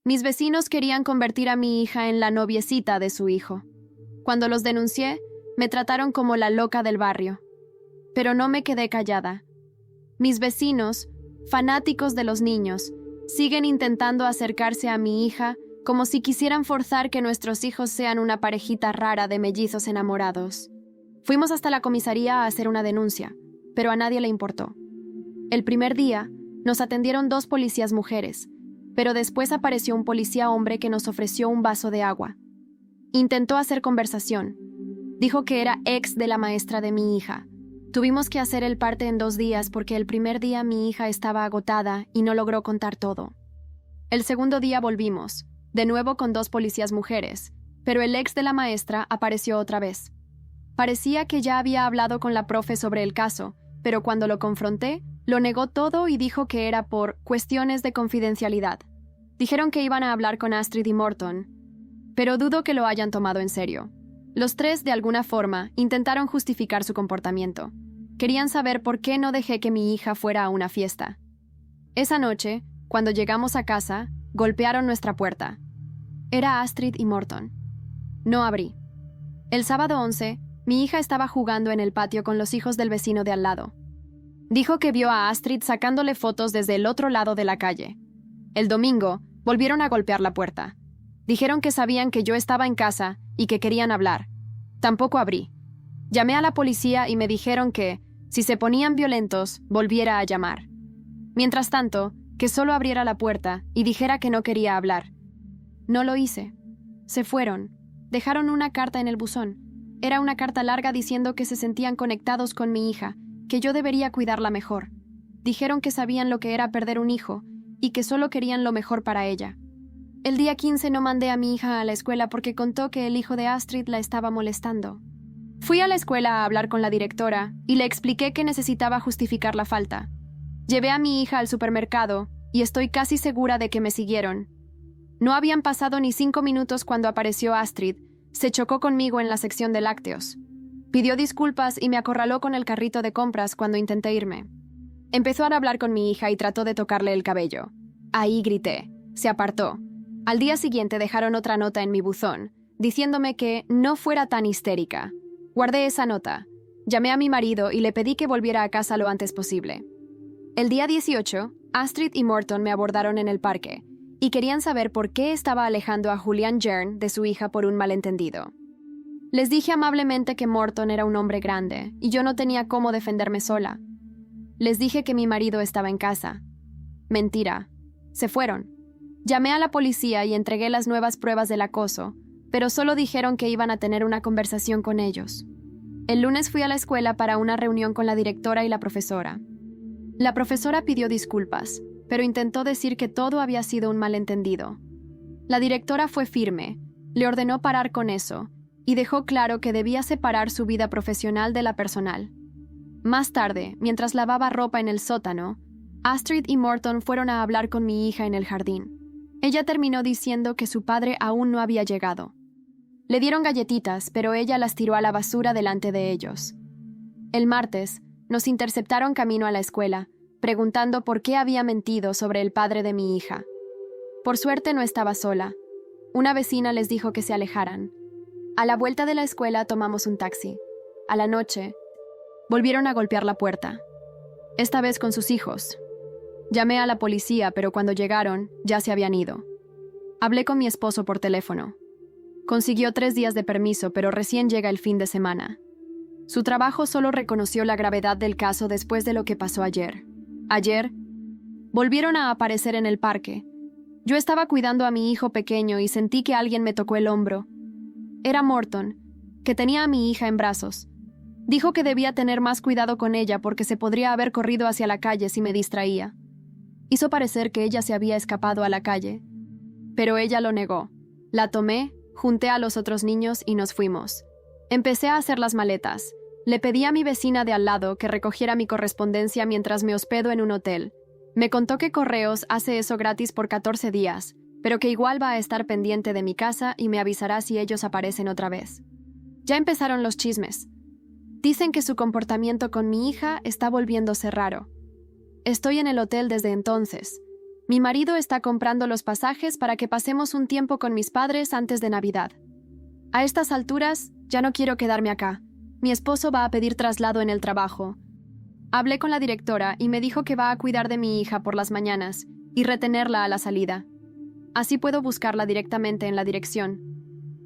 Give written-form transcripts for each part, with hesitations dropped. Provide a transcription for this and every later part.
Mis vecinos querían convertir a mi hija en la noviecita de su hijo. Cuando los denuncié, me trataron como la loca del barrio. Pero no me quedé callada. Mis vecinos, fanáticos de los niños, siguen intentando acercarse a mi hija como si quisieran forzar que nuestros hijos sean una parejita rara de mellizos enamorados. Fuimos hasta la comisaría a hacer una denuncia, pero a nadie le importó. El primer día, nos atendieron 2 policías mujeres, pero después apareció un policía hombre que nos ofreció un vaso de agua. Intentó hacer conversación. Dijo que era ex de la maestra de mi hija. Tuvimos que hacer el parte en 2 días porque el primer día mi hija estaba agotada y no logró contar todo. El segundo día volvimos, de nuevo con 2 policías mujeres, pero el ex de la maestra apareció otra vez. Parecía que ya había hablado con la profe sobre el caso, pero cuando lo confronté, lo negó todo y dijo que era por cuestiones de confidencialidad. Dijeron que iban a hablar con Astrid y Morton, pero dudo que lo hayan tomado en serio. Los 3, de alguna forma, intentaron justificar su comportamiento. Querían saber por qué no dejé que mi hija fuera a una fiesta. Esa noche, cuando llegamos a casa, golpearon nuestra puerta. Era Astrid y Morton. No abrí. El sábado 11, mi hija estaba jugando en el patio con los hijos del vecino de al lado. Dijo que vio a Astrid sacándole fotos desde el otro lado de la calle. El domingo, volvieron a golpear la puerta. Dijeron que sabían que yo estaba en casa y que querían hablar. Tampoco abrí. Llamé a la policía y me dijeron que, si se ponían violentos, volviera a llamar. Mientras tanto, que solo abriera la puerta y dijera que no quería hablar. No lo hice. Se fueron. Dejaron una carta en el buzón. Era una carta larga diciendo que se sentían conectados con mi hija, que yo debería cuidarla mejor. Dijeron que sabían lo que era perder un hijo y que solo querían lo mejor para ella. El día 15 no mandé a mi hija a la escuela porque contó que el hijo de Astrid la estaba molestando. Fui a la escuela a hablar con la directora y le expliqué que necesitaba justificar la falta. Llevé a mi hija al supermercado y estoy casi segura de que me siguieron. No habían pasado ni 5 minutos cuando apareció Astrid. Se chocó conmigo en la sección de lácteos. Pidió disculpas y me acorraló con el carrito de compras cuando intenté irme. Empezó a hablar con mi hija y trató de tocarle el cabello. Ahí grité. Se apartó. Al día siguiente dejaron otra nota en mi buzón, diciéndome que no fuera tan histérica. Guardé esa nota. Llamé a mi marido y le pedí que volviera a casa lo antes posible. El día 18, Astrid y Morton me abordaron en el parque y querían saber por qué estaba alejando a Julian Jern de su hija por un malentendido. Les dije amablemente que Morton era un hombre grande y yo no tenía cómo defenderme sola. Les dije que mi marido estaba en casa. Mentira. Se fueron. Llamé a la policía y entregué las nuevas pruebas del acoso, pero solo dijeron que iban a tener una conversación con ellos. El lunes fui a la escuela para una reunión con la directora y la profesora. La profesora pidió disculpas, pero intentó decir que todo había sido un malentendido. La directora fue firme, le ordenó parar con eso y dejó claro que debía separar su vida profesional de la personal. Más tarde, mientras lavaba ropa en el sótano, Astrid y Morton fueron a hablar con mi hija en el jardín. Ella terminó diciendo que su padre aún no había llegado. Le dieron galletitas, pero ella las tiró a la basura delante de ellos. El martes, nos interceptaron camino a la escuela, preguntando por qué había mentido sobre el padre de mi hija. Por suerte no estaba sola. Una vecina les dijo que se alejaran. A la vuelta de la escuela tomamos un taxi. A la noche, volvieron a golpear la puerta. Esta vez con sus hijos. Llamé a la policía, pero cuando llegaron, ya se habían ido. Hablé con mi esposo por teléfono. Consiguió 3 días de permiso, pero recién llega el fin de semana. Su trabajo solo reconoció la gravedad del caso después de lo que pasó ayer. Ayer, volvieron a aparecer en el parque. Yo estaba cuidando a mi hijo pequeño y sentí que alguien me tocó el hombro. Era Morton, que tenía a mi hija en brazos. Dijo que debía tener más cuidado con ella porque se podría haber corrido hacia la calle si me distraía. Hizo parecer que ella se había escapado a la calle, pero ella lo negó. La tomé, junté a los otros niños y nos fuimos. Empecé a hacer las maletas. Le pedí a mi vecina de al lado que recogiera mi correspondencia mientras me hospedo en un hotel. Me contó que Correos hace eso gratis por 14 días, pero que igual va a estar pendiente de mi casa y me avisará si ellos aparecen otra vez. Ya empezaron los chismes. Dicen que su comportamiento con mi hija está volviéndose raro. Estoy en el hotel desde entonces. Mi marido está comprando los pasajes para que pasemos un tiempo con mis padres antes de Navidad. A estas alturas, ya no quiero quedarme acá. Mi esposo va a pedir traslado en el trabajo. Hablé con la directora y me dijo que va a cuidar de mi hija por las mañanas y retenerla a la salida. Así puedo buscarla directamente en la dirección.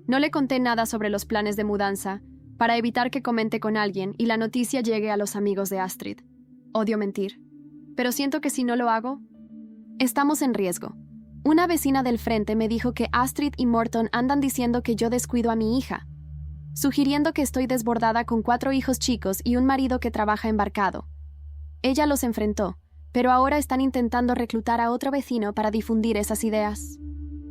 No le conté nada sobre los planes de mudanza, para evitar que comente con alguien y la noticia llegue a los amigos de Astrid. Odio mentir, pero siento que si no lo hago, estamos en riesgo. Una vecina del frente me dijo que Astrid y Morton andan diciendo que yo descuido a mi hija, sugiriendo que estoy desbordada con 4 hijos chicos y un marido que trabaja embarcado. Ella los enfrentó, pero ahora están intentando reclutar a otro vecino para difundir esas ideas.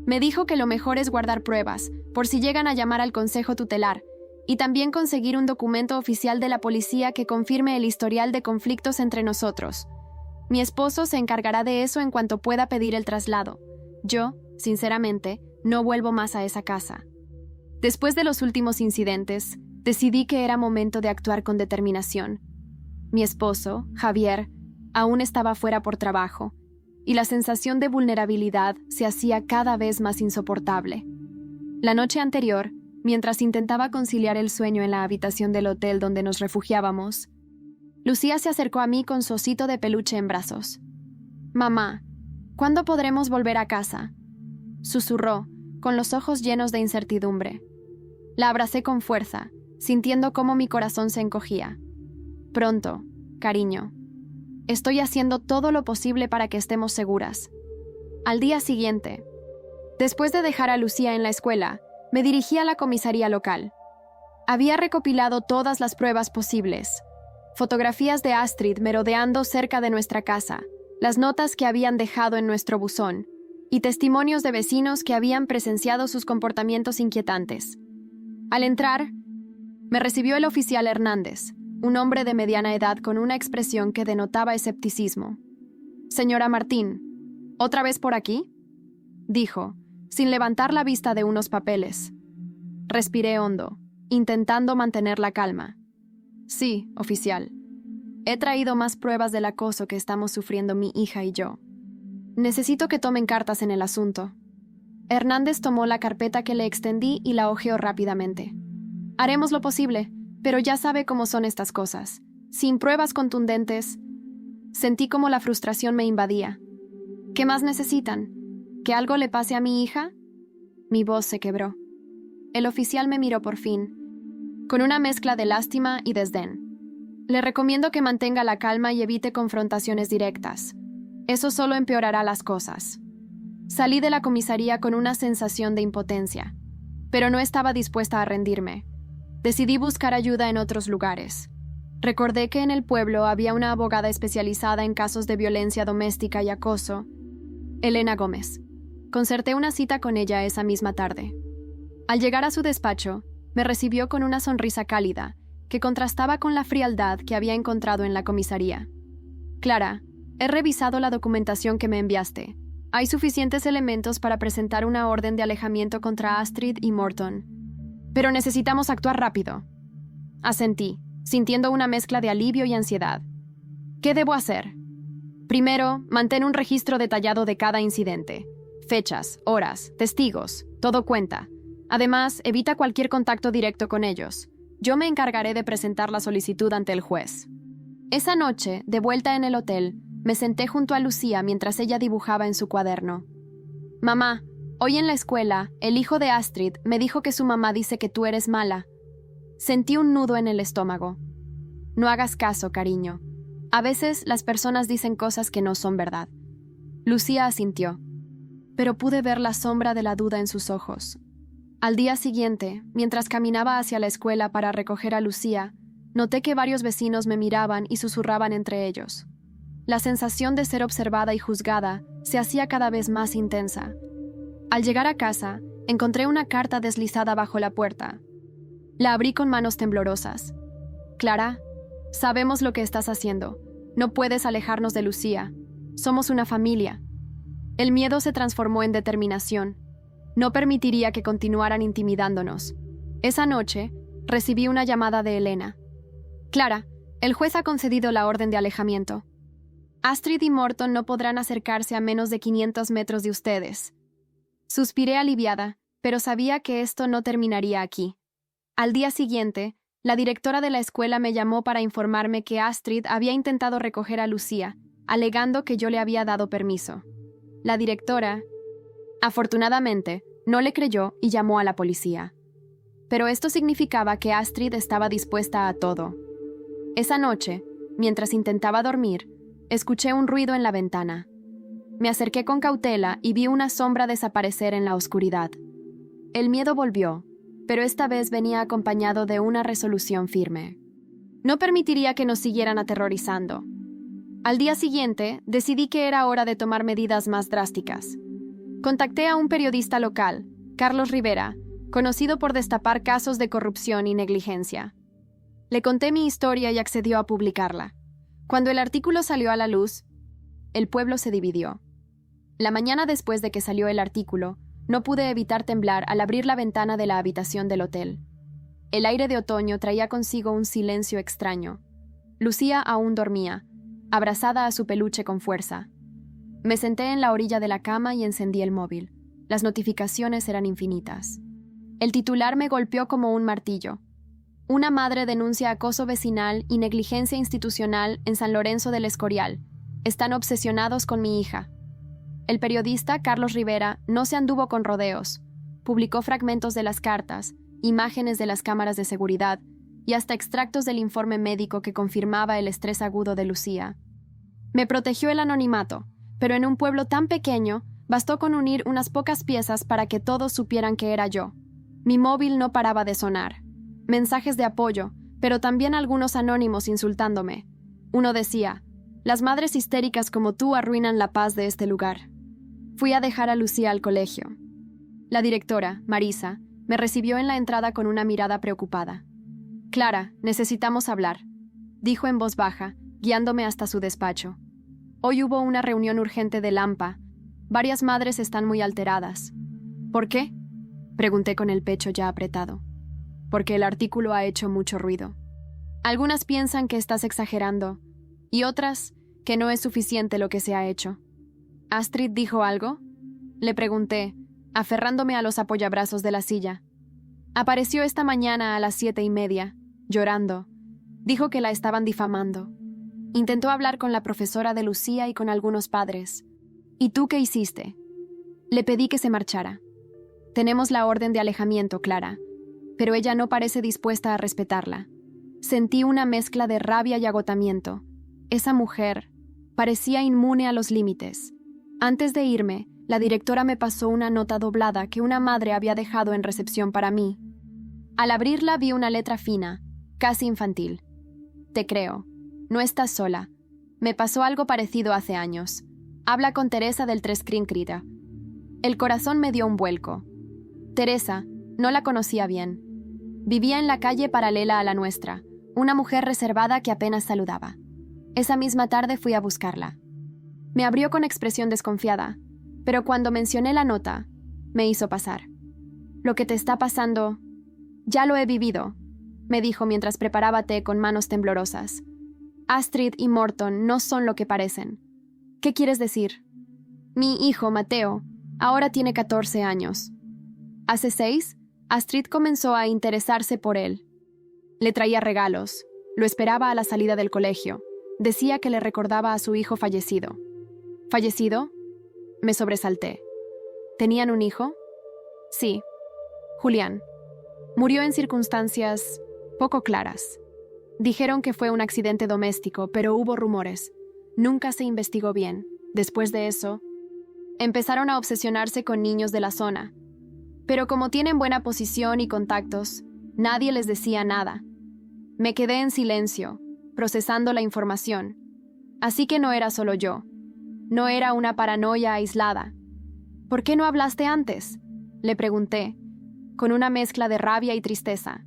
Me dijo que lo mejor es guardar pruebas, por si llegan a llamar al consejo tutelar, y también conseguir un documento oficial de la policía que confirme el historial de conflictos entre nosotros. Mi esposo se encargará de eso en cuanto pueda pedir el traslado. Yo, sinceramente, no vuelvo más a esa casa. Después de los últimos incidentes, decidí que era momento de actuar con determinación. Mi esposo, Javier, aún estaba fuera por trabajo, y la sensación de vulnerabilidad se hacía cada vez más insoportable. La noche anterior, mientras intentaba conciliar el sueño en la habitación del hotel donde nos refugiábamos, Lucía se acercó a mí con su osito de peluche en brazos. «Mamá, ¿cuándo podremos volver a casa?», susurró, con los ojos llenos de incertidumbre. La abracé con fuerza, sintiendo cómo mi corazón se encogía. «Pronto, cariño. Estoy haciendo todo lo posible para que estemos seguras». Al día siguiente, después de dejar a Lucía en la escuela, me dirigí a la comisaría local. Había recopilado todas las pruebas posibles. Fotografías de Astrid merodeando cerca de nuestra casa, las notas que habían dejado en nuestro buzón, y testimonios de vecinos que habían presenciado sus comportamientos inquietantes. Al entrar, me recibió el oficial Hernández, un hombre de mediana edad con una expresión que denotaba escepticismo. «Señora Martín, ¿otra vez por aquí?», dijo, sin levantar la vista de unos papeles. Respiré hondo, intentando mantener la calma. «Sí, oficial. He traído más pruebas del acoso que estamos sufriendo mi hija y yo. Necesito que tomen cartas en el asunto». Hernández tomó la carpeta que le extendí y la hojeó rápidamente. «Haremos lo posible, pero ya sabe cómo son estas cosas. Sin pruebas contundentes». Sentí como la frustración me invadía. «¿Qué más necesitan? ¿Que algo le pase a mi hija?». Mi voz se quebró. El oficial me miró por fin, con una mezcla de lástima y desdén. «Le recomiendo que mantenga la calma y evite confrontaciones directas. Eso solo empeorará las cosas». Salí de la comisaría con una sensación de impotencia, pero no estaba dispuesta a rendirme. Decidí buscar ayuda en otros lugares. Recordé que en el pueblo había una abogada especializada en casos de violencia doméstica y acoso, Elena Gómez. Concerté una cita con ella esa misma tarde. Al llegar a su despacho, me recibió con una sonrisa cálida, que contrastaba con la frialdad que había encontrado en la comisaría. «Clara, he revisado la documentación que me enviaste. Hay suficientes elementos para presentar una orden de alejamiento contra Astrid y Morton. Pero necesitamos actuar rápido». Asentí, sintiendo una mezcla de alivio y ansiedad. «¿Qué debo hacer?». «Primero, mantén un registro detallado de cada incidente. Fechas, horas, testigos, todo cuenta. Además, evita cualquier contacto directo con ellos. Yo me encargaré de presentar la solicitud ante el juez». Esa noche, de vuelta en el hotel, me senté junto a Lucía mientras ella dibujaba en su cuaderno. «Mamá, hoy en la escuela, el hijo de Astrid me dijo que su mamá dice que tú eres mala». Sentí un nudo en el estómago. «No hagas caso, cariño. A veces las personas dicen cosas que no son verdad». Lucía asintió, pero pude ver la sombra de la duda en sus ojos. Al día siguiente, mientras caminaba hacia la escuela para recoger a Lucía, noté que varios vecinos me miraban y susurraban entre ellos. La sensación de ser observada y juzgada se hacía cada vez más intensa. Al llegar a casa, encontré una carta deslizada bajo la puerta. La abrí con manos temblorosas. «Clara, sabemos lo que estás haciendo. No puedes alejarnos de Lucía. Somos una familia». El miedo se transformó en determinación. No permitiría que continuaran intimidándonos. Esa noche, recibí una llamada de Elena. «Clara, el juez ha concedido la orden de alejamiento». Astrid y Morton no podrán acercarse a menos de 500 metros de ustedes. Suspiré aliviada, pero sabía que esto no terminaría aquí. Al día siguiente, la directora de la escuela me llamó para informarme que Astrid había intentado recoger a Lucía, alegando que yo le había dado permiso. La directora, afortunadamente, no le creyó y llamó a la policía. Pero esto significaba que Astrid estaba dispuesta a todo. Esa noche, mientras intentaba dormir, escuché un ruido en la ventana. Me acerqué con cautela y vi una sombra desaparecer en la oscuridad. El miedo volvió, pero esta vez venía acompañado de una resolución firme. No permitiría que nos siguieran aterrorizando. Al día siguiente, decidí que era hora de tomar medidas más drásticas. Contacté a un periodista local, Carlos Rivera, conocido por destapar casos de corrupción y negligencia. Le conté mi historia y accedió a publicarla. Cuando el artículo salió a la luz, el pueblo se dividió. La mañana después de que salió el artículo, no pude evitar temblar al abrir la ventana de la habitación del hotel. El aire de otoño traía consigo un silencio extraño. Lucía aún dormía, abrazada a su peluche con fuerza. Me senté en la orilla de la cama y encendí el móvil. Las notificaciones eran infinitas. El titular me golpeó como un martillo. Una madre denuncia acoso vecinal y negligencia institucional en San Lorenzo del Escorial. Están obsesionados con mi hija. El periodista Carlos Rivera no se anduvo con rodeos. Publicó fragmentos de las cartas, imágenes de las cámaras de seguridad y hasta extractos del informe médico que confirmaba el estrés agudo de Lucía. Me protegió el anonimato, pero en un pueblo tan pequeño bastó con unir unas pocas piezas para que todos supieran que era yo. Mi móvil no paraba de sonar. Mensajes de apoyo, pero también algunos anónimos insultándome. Uno decía: «Las madres histéricas como tú arruinan la paz de este lugar». Fui a dejar a Lucía al colegio. La directora, Marisa, me recibió en la entrada con una mirada preocupada. «Clara, necesitamos hablar», dijo en voz baja, guiándome hasta su despacho. «Hoy hubo una reunión urgente del AMPA. Varias madres están muy alteradas». «¿Por qué?», pregunté con el pecho ya apretado. «Porque el artículo ha hecho mucho ruido. Algunas piensan que estás exagerando, y otras que no es suficiente lo que se ha hecho». «¿Astrid dijo algo?», le pregunté, aferrándome a los apoyabrazos de la silla. Apareció esta mañana a las 7:30, llorando. Dijo que la estaban difamando. Intentó hablar con la profesora de Lucía y con algunos padres. «¿Y tú qué hiciste?». Le pedí que se marchara. «Tenemos la orden de alejamiento, Clara», pero ella no parece dispuesta a respetarla. Sentí una mezcla de rabia y agotamiento. Esa mujer parecía inmune a los límites. Antes de irme, la directora me pasó una nota doblada que una madre había dejado en recepción para mí. Al abrirla vi una letra fina, casi infantil. «Te creo. No estás sola. Me pasó algo parecido hace años. Habla con Teresa del Tres Crincrita». El corazón me dio un vuelco. Teresa, no la conocía bien. Vivía en la calle paralela a la nuestra, una mujer reservada que apenas saludaba. Esa misma tarde fui a buscarla. Me abrió con expresión desconfiada, pero cuando mencioné la nota, me hizo pasar. «Lo que te está pasando, ya lo he vivido», me dijo mientras preparaba té con manos temblorosas. «Astrid y Morton no son lo que parecen». «¿Qué quieres decir?». «Mi hijo, Mateo, ahora tiene 14 años. Hace 6, Astrid comenzó a interesarse por él. Le traía regalos, lo esperaba a la salida del colegio. Decía que le recordaba a su hijo fallecido». «¿Fallecido?». Me sobresalté. ¿Tenían un hijo? «Sí. Julián. Murió en circunstancias poco claras. Dijeron que fue un accidente doméstico, pero hubo rumores. Nunca se investigó bien. Después de eso, empezaron a obsesionarse con niños de la zona. Pero como tienen buena posición y contactos, nadie les decía nada. Me quedé en silencio, procesando la información. Así que no era solo yo. No era una paranoia aislada. «¿Por qué no hablaste antes?», le pregunté, con una mezcla de rabia y tristeza.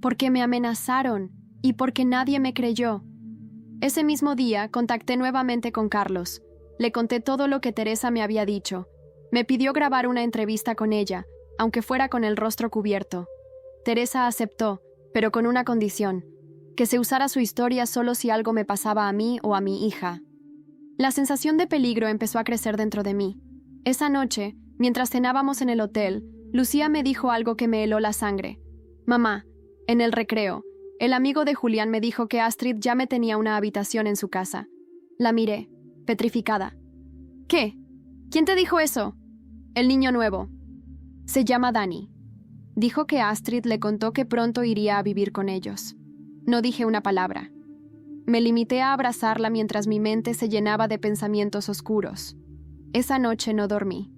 «Porque me amenazaron y porque nadie me creyó». Ese mismo día contacté nuevamente con Carlos. Le conté todo lo que Teresa me había dicho. Me pidió grabar una entrevista con ella, aunque fuera con el rostro cubierto. Teresa aceptó, pero con una condición: que se usara su historia solo si algo me pasaba a mí o a mi hija. La sensación de peligro empezó a crecer dentro de mí. Esa noche, mientras cenábamos en el hotel, Lucía me dijo algo que me heló la sangre. Mamá, en el recreo, el amigo de Julián me dijo que Astrid ya me tenía una habitación en su casa. La miré, petrificada. ¿Qué? ¿Quién te dijo eso? El niño nuevo. Se llama Dani. Dijo que Astrid le contó que pronto iría a vivir con ellos. No dije una palabra. Me limité a abrazarla mientras mi mente se llenaba de pensamientos oscuros. Esa noche no dormí.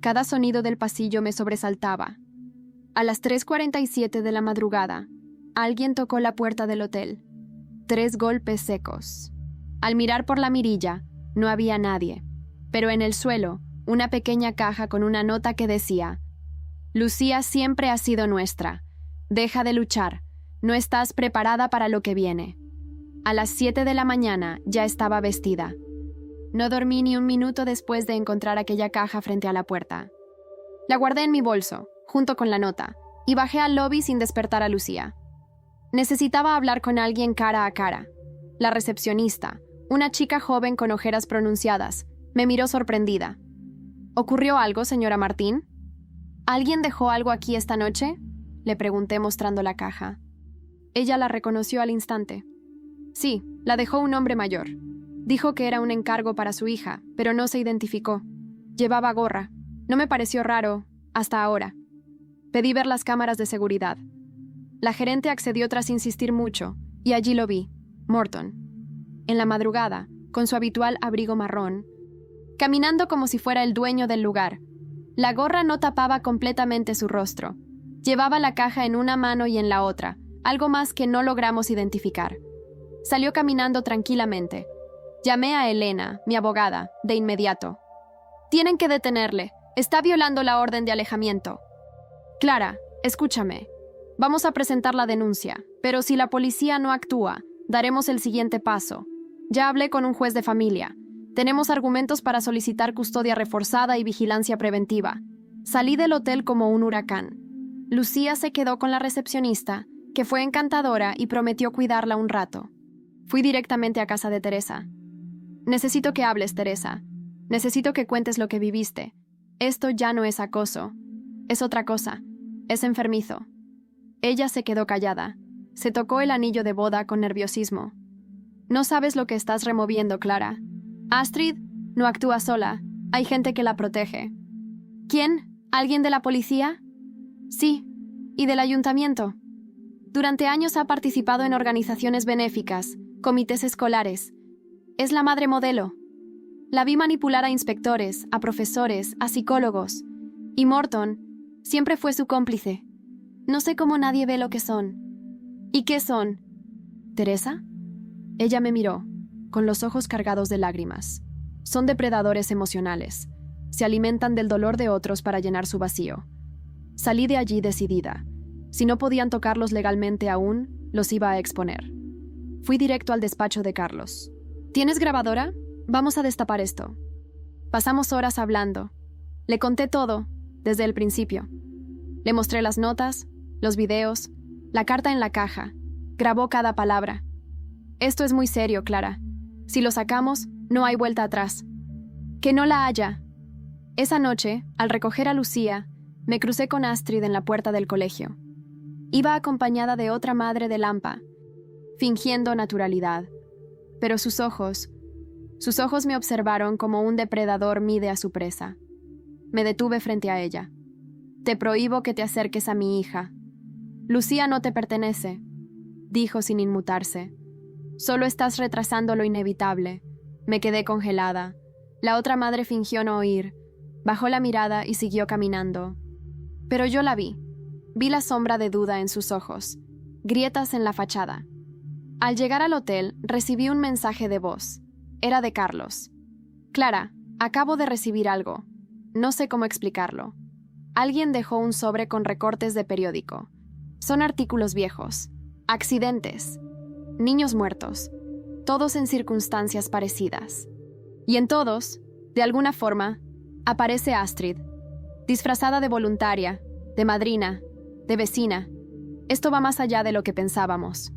Cada sonido del pasillo me sobresaltaba. A las 3:47 de la madrugada, alguien tocó la puerta del hotel. 3 golpes secos. Al mirar por la mirilla, no había nadie, pero en el suelo, una pequeña caja con una nota que decía: Lucía siempre ha sido nuestra. Deja de luchar. No estás preparada para lo que viene. A las 7 de la mañana ya estaba vestida. No dormí ni un minuto después de encontrar aquella caja frente a la puerta. La guardé en mi bolso, junto con la nota, y bajé al lobby sin despertar a Lucía. Necesitaba hablar con alguien cara a cara. La recepcionista, una chica joven con ojeras pronunciadas, me miró sorprendida. ¿Ocurrió algo, señora Martín? ¿Alguien dejó algo aquí esta noche?, le pregunté mostrando la caja. Ella la reconoció al instante. Sí, la dejó un hombre mayor. Dijo que era un encargo para su hija, pero no se identificó. Llevaba gorra. No me pareció raro, hasta ahora. Pedí ver las cámaras de seguridad. La gerente accedió tras insistir mucho, y allí lo vi, Morton. En la madrugada, con su habitual abrigo marrón, caminando como si fuera el dueño del lugar. La gorra no tapaba completamente su rostro. Llevaba la caja en una mano y en la otra, algo más que no logramos identificar. Salió caminando tranquilamente. Llamé a Elena, mi abogada, de inmediato. Tienen que detenerle. Está violando la orden de alejamiento. Clara, escúchame. Vamos a presentar la denuncia, pero si la policía no actúa, daremos el siguiente paso. Ya hablé con un juez de familia. Tenemos argumentos para solicitar custodia reforzada y vigilancia preventiva. Salí del hotel como un huracán. Lucía se quedó con la recepcionista, que fue encantadora y prometió cuidarla un rato. Fui directamente a casa de Teresa. Necesito que hables, Teresa. Necesito que cuentes lo que viviste. Esto ya no es acoso. Es otra cosa. Es enfermizo. Ella se quedó callada. Se tocó el anillo de boda con nerviosismo. No sabes lo que estás removiendo, Clara. Astrid no actúa sola. Hay gente que la protege. ¿Quién? ¿Alguien de la policía? Sí, y del ayuntamiento. Durante años ha participado en organizaciones benéficas, comités escolares. Es la madre modelo. La vi manipular a inspectores, a profesores, a psicólogos. Y Morton siempre fue su cómplice. No sé cómo nadie ve lo que son. ¿Y qué son? ¿Teresa? Ella me miró, con los ojos cargados de lágrimas. Son depredadores emocionales. Se alimentan del dolor de otros para llenar su vacío. Salí de allí decidida. Si no podían tocarlos legalmente aún, los iba a exponer. Fui directo al despacho de Carlos. ¿Tienes grabadora? Vamos a destapar esto. Pasamos horas hablando. Le conté todo, desde el principio. Le mostré las notas, los videos, la carta en la caja. Grabó cada palabra. Esto es muy serio, Clara. Si lo sacamos, no hay vuelta atrás. Que no la haya. Esa noche, al recoger a Lucía, me crucé con Astrid en la puerta del colegio. Iba acompañada de otra madre de Lampa, fingiendo naturalidad. Pero sus ojos me observaron como un depredador mide a su presa. Me detuve frente a ella. Te prohíbo que te acerques a mi hija. Lucía no te pertenece, dijo sin inmutarse. Solo estás retrasando lo inevitable. Me quedé congelada. La otra madre fingió no oír. Bajó la mirada y siguió caminando. Pero yo la vi. Vi la sombra de duda en sus ojos, grietas en la fachada. Al llegar al hotel, recibí un mensaje de voz. Era de Carlos. Clara, acabo de recibir algo. No sé cómo explicarlo. Alguien dejó un sobre con recortes de periódico. Son artículos viejos, accidentes, niños muertos, todos en circunstancias parecidas. Y en todos, de alguna forma, aparece Astrid, disfrazada de voluntaria, de madrina, de vecina. Esto va más allá de lo que pensábamos.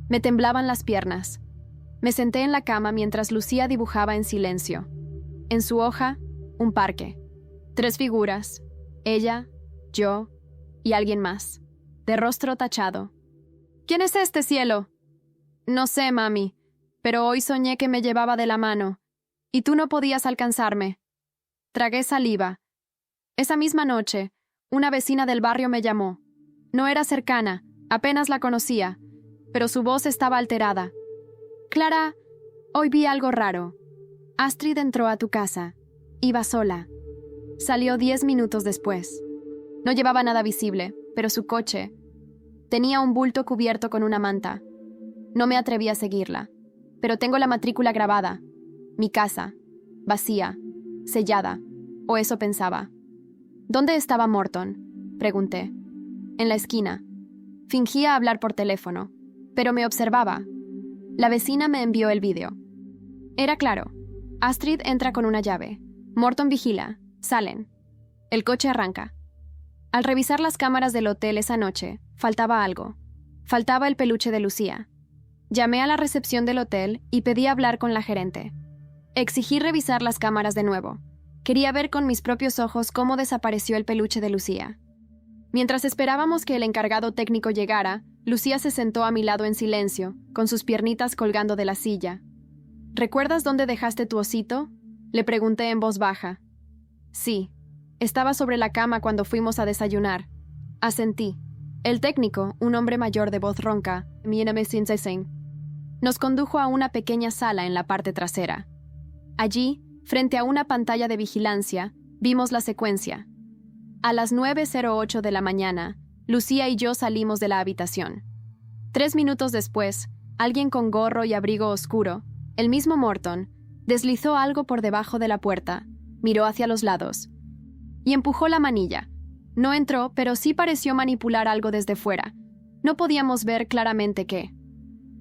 Me temblaban las piernas. Me senté en la cama mientras Lucía dibujaba en silencio. En su hoja, un parque. 3 figuras, ella, yo y alguien más, de rostro tachado. ¿Quién es este, cielo? No sé, mami, pero hoy soñé que me llevaba de la mano, y tú no podías alcanzarme. Tragué saliva. Esa misma noche, una vecina del barrio me llamó. No era cercana, apenas la conocía, pero su voz estaba alterada. Clara, hoy vi algo raro. Astrid entró a tu casa. Iba sola. Salió 10 minutos después. No llevaba nada visible, pero su coche tenía un bulto cubierto con una manta. No me atreví a seguirla, pero tengo la matrícula grabada. Mi casa, vacía, sellada, o eso pensaba. ¿Dónde estaba Morton?, pregunté. En la esquina. Fingía hablar por teléfono, pero me observaba. La vecina me envió el vídeo. Era claro. Astrid entra con una llave. Morton vigila. Salen. El coche arranca. Al revisar las cámaras del hotel esa noche, faltaba algo. Faltaba el peluche de Lucía. Llamé a la recepción del hotel y pedí hablar con la gerente. Exigí revisar las cámaras de nuevo. Quería ver con mis propios ojos cómo desapareció el peluche de Lucía. Mientras esperábamos que el encargado técnico llegara, Lucía se sentó a mi lado en silencio, con sus piernitas colgando de la silla. ¿Recuerdas dónde dejaste tu osito?, le pregunté en voz baja. Sí, estaba sobre la cama cuando fuimos a desayunar. Asentí. El técnico, un hombre mayor de voz ronca, nos condujo a una pequeña sala en la parte trasera. Allí, frente a una pantalla de vigilancia, vimos la secuencia. A las 9:08 de la mañana, Lucía y yo salimos de la habitación. 3 minutos después, alguien con gorro y abrigo oscuro, el mismo Morton, deslizó algo por debajo de la puerta, miró hacia los lados y empujó la manilla. No entró, pero sí pareció manipular algo desde fuera. No podíamos ver claramente qué.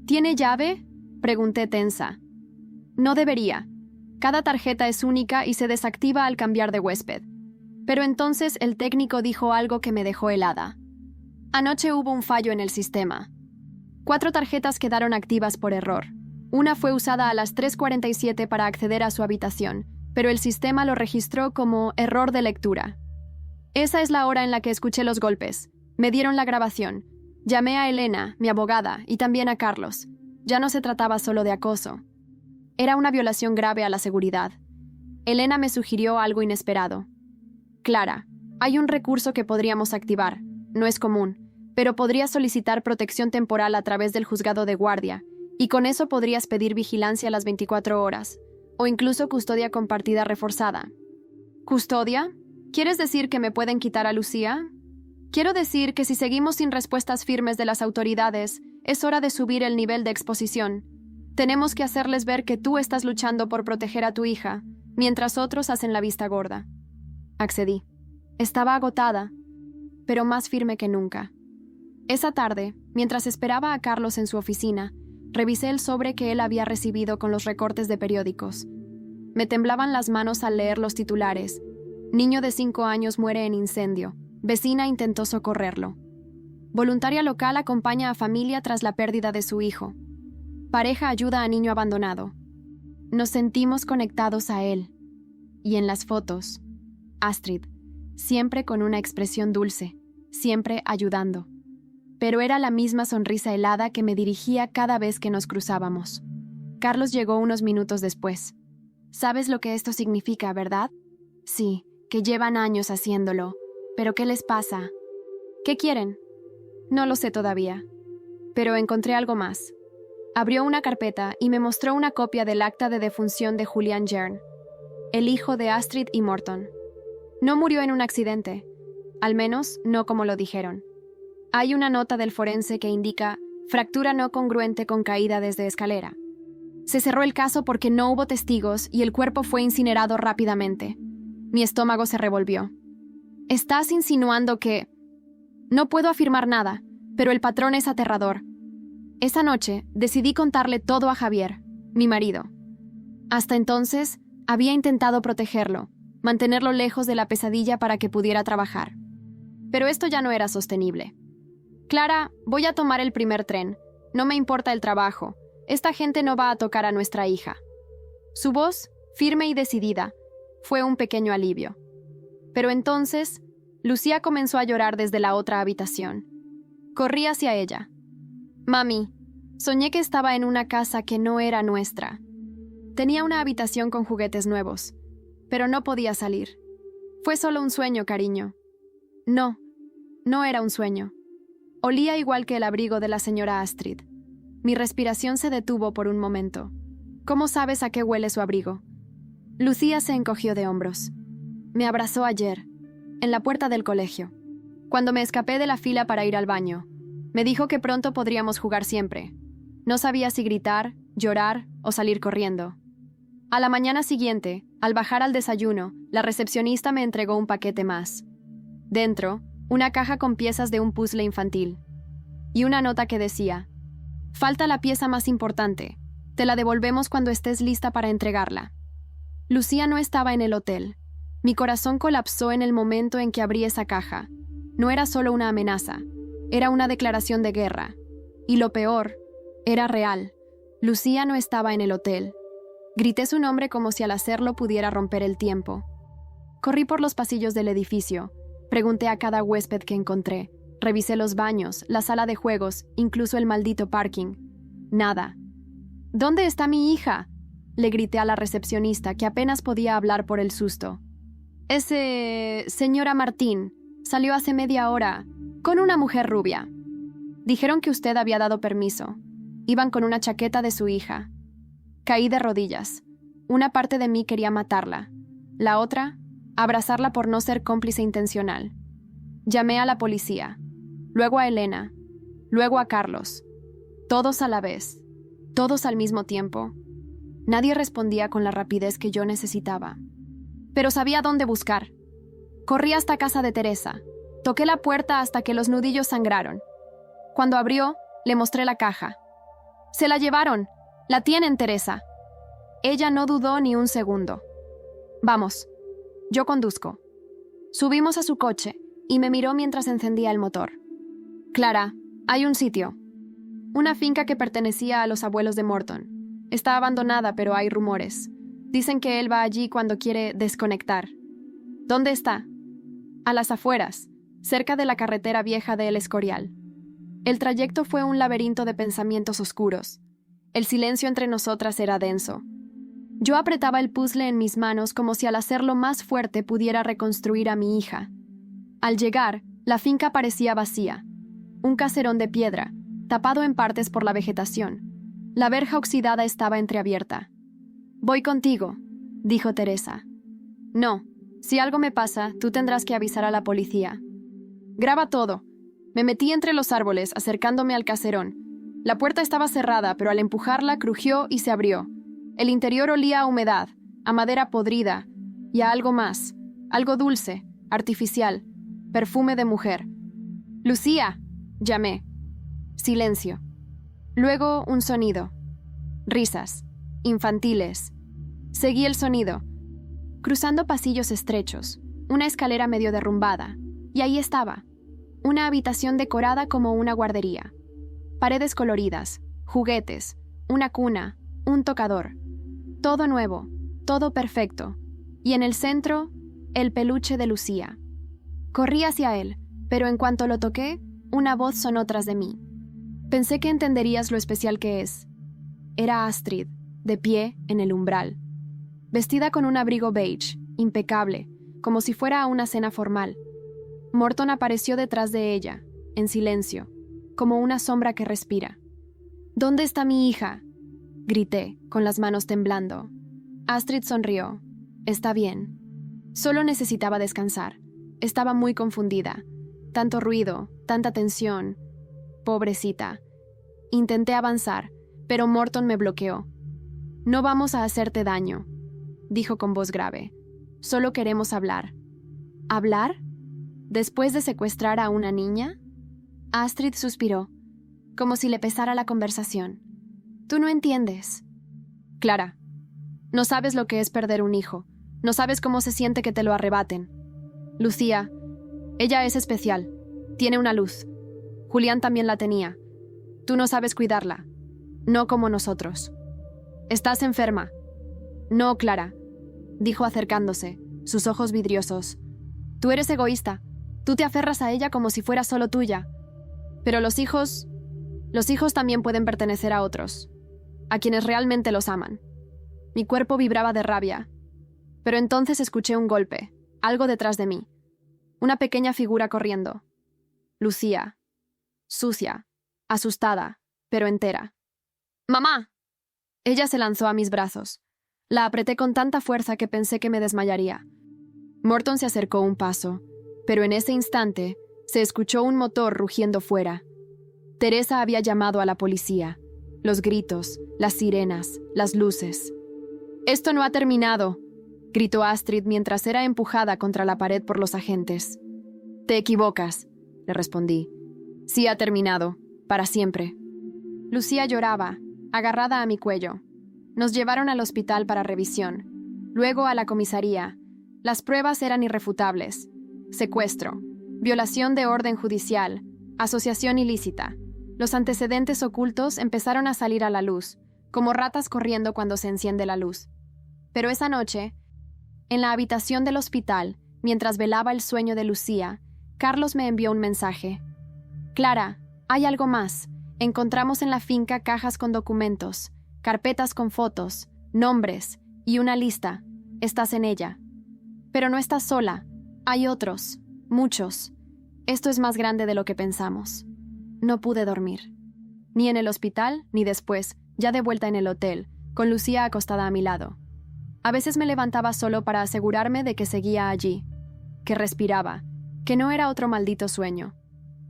¿Tiene llave?, pregunté tensa. No debería. Cada tarjeta es única y se desactiva al cambiar de huésped. Pero entonces el técnico dijo algo que me dejó helada. Anoche hubo un fallo en el sistema. 4 tarjetas quedaron activas por error. Una fue usada a las 3:47 para acceder a su habitación, pero el sistema lo registró como error de lectura. Esa es la hora en la que escuché los golpes. Me dieron la grabación. Llamé a Elena, mi abogada, y también a Carlos. Ya no se trataba solo de acoso. Era una violación grave a la seguridad. Elena me sugirió algo inesperado. Clara, hay un recurso que podríamos activar. No es común, pero podrías solicitar protección temporal a través del juzgado de guardia, y con eso podrías pedir vigilancia a las 24 horas, o incluso custodia compartida reforzada. ¿Custodia? ¿Quieres decir que me pueden quitar a Lucía? Quiero decir que si seguimos sin respuestas firmes de las autoridades, es hora de subir el nivel de exposición. Tenemos que hacerles ver que tú estás luchando por proteger a tu hija, mientras otros hacen la vista gorda. Accedí. Estaba agotada, pero más firme que nunca. Esa tarde, mientras esperaba a Carlos en su oficina, revisé el sobre que él había recibido con los recortes de periódicos. Me temblaban las manos al leer los titulares. Niño de 5 años muere en incendio. Vecina intentó socorrerlo. Voluntaria local acompaña a familia tras la pérdida de su hijo. Pareja ayuda a niño abandonado. Nos sentimos conectados a él. Y en las fotos, Astrid, siempre con una expresión dulce, siempre ayudando. Pero era la misma sonrisa helada que me dirigía cada vez que nos cruzábamos. Carlos llegó unos minutos después. ¿Sabes lo que esto significa, verdad? Sí, que llevan años haciéndolo. ¿Pero qué les pasa? ¿Qué quieren? No lo sé todavía. Pero encontré algo más. Abrió una carpeta y me mostró una copia del acta de defunción de Julian Jern, el hijo de Astrid y Morton. No murió en un accidente, al menos no como lo dijeron. Hay una nota del forense que indica fractura no congruente con caída desde escalera. Se cerró el caso porque no hubo testigos y el cuerpo fue incinerado rápidamente. Mi estómago se revolvió. ¿Estás insinuando que...? No puedo afirmar nada, pero el patrón es aterrador. Esa noche decidí contarle todo a Javier, mi marido. Hasta entonces, había intentado protegerlo, mantenerlo lejos de la pesadilla para que pudiera trabajar. Pero esto ya no era sostenible. Clara, voy a tomar el primer tren. No me importa el trabajo. Esta gente no va a tocar a nuestra hija. Su voz, firme y decidida, fue un pequeño alivio. Pero entonces, Lucía comenzó a llorar desde la otra habitación. Corrí hacia ella. Mami, soñé que estaba en una casa que no era nuestra. Tenía una habitación con juguetes nuevos, pero no podía salir. Fue solo un sueño, cariño. No, no era un sueño. Olía igual que el abrigo de la señora Astrid. Mi respiración se detuvo por un momento. ¿Cómo sabes a qué huele su abrigo? Lucía se encogió de hombros. Me abrazó ayer, en la puerta del colegio, cuando me escapé de la fila para ir al baño. Me dijo que pronto podríamos jugar siempre. No sabía si gritar, llorar o salir corriendo. A la mañana siguiente, al bajar al desayuno, la recepcionista me entregó un paquete más. Dentro, una caja con piezas de un puzzle infantil. Y una nota que decía: falta la pieza más importante. Te la devolvemos cuando estés lista para entregarla. Lucía no estaba en el hotel. Mi corazón colapsó en el momento en que abrí esa caja. No era solo una amenaza, era una declaración de guerra. Y lo peor, era real. Lucía no estaba en el hotel. Grité su nombre como si al hacerlo pudiera romper el tiempo. Corrí por los pasillos del edificio. Pregunté a cada huésped que encontré. Revisé los baños, la sala de juegos, incluso el maldito parking. Nada. ¿Dónde está mi hija?, le grité a la recepcionista, que apenas podía hablar por el susto. Señora Martín, salió hace media hora, con una mujer rubia. Dijeron que usted había dado permiso. Iban con una chaqueta de su hija. Caí de rodillas. Una parte de mí quería matarla. La otra, abrazarla por no ser cómplice intencional. Llamé a la policía, luego a Elena, luego a Carlos. Todos a la vez, todos al mismo tiempo. Nadie respondía con la rapidez que yo necesitaba. Pero sabía dónde buscar. Corrí hasta casa de Teresa. Toqué la puerta hasta que los nudillos sangraron. Cuando abrió, le mostré la caja. «Se la llevaron. La tienen, Teresa». Ella no dudó ni un segundo. «Vamos. Yo conduzco». Subimos a su coche y me miró mientras encendía el motor. «Clara, hay un sitio. Una finca que pertenecía a los abuelos de Morton. Está abandonada, pero hay rumores. Dicen que él va allí cuando quiere desconectar». «¿Dónde está?» «A las afueras, cerca de la carretera vieja de El Escorial». El trayecto fue un laberinto de pensamientos oscuros. El silencio entre nosotras era denso. Yo apretaba el puzzle en mis manos como si al hacerlo más fuerte pudiera reconstruir a mi hija. Al llegar, la finca parecía vacía. Un caserón de piedra, tapado en partes por la vegetación. La verja oxidada estaba entreabierta. «Voy contigo», dijo Teresa. «No, si algo me pasa, tú tendrás que avisar a la policía». «Graba todo». Me metí entre los árboles, acercándome al caserón. La puerta estaba cerrada, pero al empujarla crujió y se abrió. El interior olía a humedad, a madera podrida y a algo más, algo dulce, artificial, perfume de mujer. «¡Lucía!», llamé. Silencio. Luego un sonido. Risas. Infantiles. Seguí el sonido. Cruzando pasillos estrechos, una escalera medio derrumbada, y ahí estaba. Una habitación decorada como una guardería. Paredes coloridas, juguetes, una cuna, un tocador. Todo nuevo, todo perfecto. Y en el centro, el peluche de Lucía. Corrí hacia él, pero en cuanto lo toqué, una voz sonó tras de mí. Pensé que entenderías lo especial que es. Era Astrid, de pie en el umbral. Vestida con un abrigo beige, impecable, como si fuera a una cena formal. Morton apareció detrás de ella, en silencio, como una sombra que respira. «¿Dónde está mi hija?», grité, con las manos temblando. Astrid sonrió. «Está bien». Solo necesitaba descansar. Estaba muy confundida. Tanto ruido, tanta tensión. Pobrecita. Intenté avanzar, pero Morton me bloqueó. «No vamos a hacerte daño», dijo con voz grave. «Solo queremos hablar». «¿Hablar? ¿Después de secuestrar a una niña?». Astrid suspiró, como si le pesara la conversación. «Tú no entiendes». «Clara, no sabes lo que es perder un hijo. No sabes cómo se siente que te lo arrebaten. Lucía, ella es especial. Tiene una luz. Julián también la tenía. Tú no sabes cuidarla. no como nosotros. Estás enferma. No, Clara, dijo acercándose, sus ojos vidriosos. Tú eres egoísta. Tú te aferras a ella como si fuera solo tuya. Pero los hijos también pueden pertenecer a otros, a quienes realmente los aman. Mi cuerpo vibraba de rabia, pero entonces escuché un golpe, algo detrás de mí. Una pequeña figura corriendo. Lucía, sucia, asustada, pero entera. ¡Mamá! Ella se lanzó a mis brazos. La apreté con tanta fuerza que pensé que me desmayaría. Morton se acercó un paso, pero en ese instante se escuchó un motor rugiendo fuera. Teresa había llamado a la policía. Los gritos, las sirenas, las luces. «¡Esto no ha terminado!», gritó Astrid mientras era empujada contra la pared por los agentes. «Te equivocas», le respondí. «Sí ha terminado, para siempre». Lucía lloraba, agarrada a mi cuello. Nos llevaron al hospital para revisión, luego a la comisaría. Las pruebas eran irrefutables. Secuestro, violación de orden judicial, asociación ilícita. Los antecedentes ocultos empezaron a salir a la luz, como ratas corriendo cuando se enciende la luz. Pero esa noche, en la habitación del hospital, mientras velaba el sueño de Lucía, Carlos me envió un mensaje. «Clara, hay algo más. Encontramos en la finca cajas con documentos, carpetas con fotos, nombres y una lista. Estás en ella. Pero no estás sola. Hay otros, muchos. Esto es más grande de lo que pensamos». No pude dormir. Ni en el hospital, ni después, ya de vuelta en el hotel, con Lucía acostada a mi lado. A veces me levantaba solo para asegurarme de que seguía allí, que respiraba, que no era otro maldito sueño.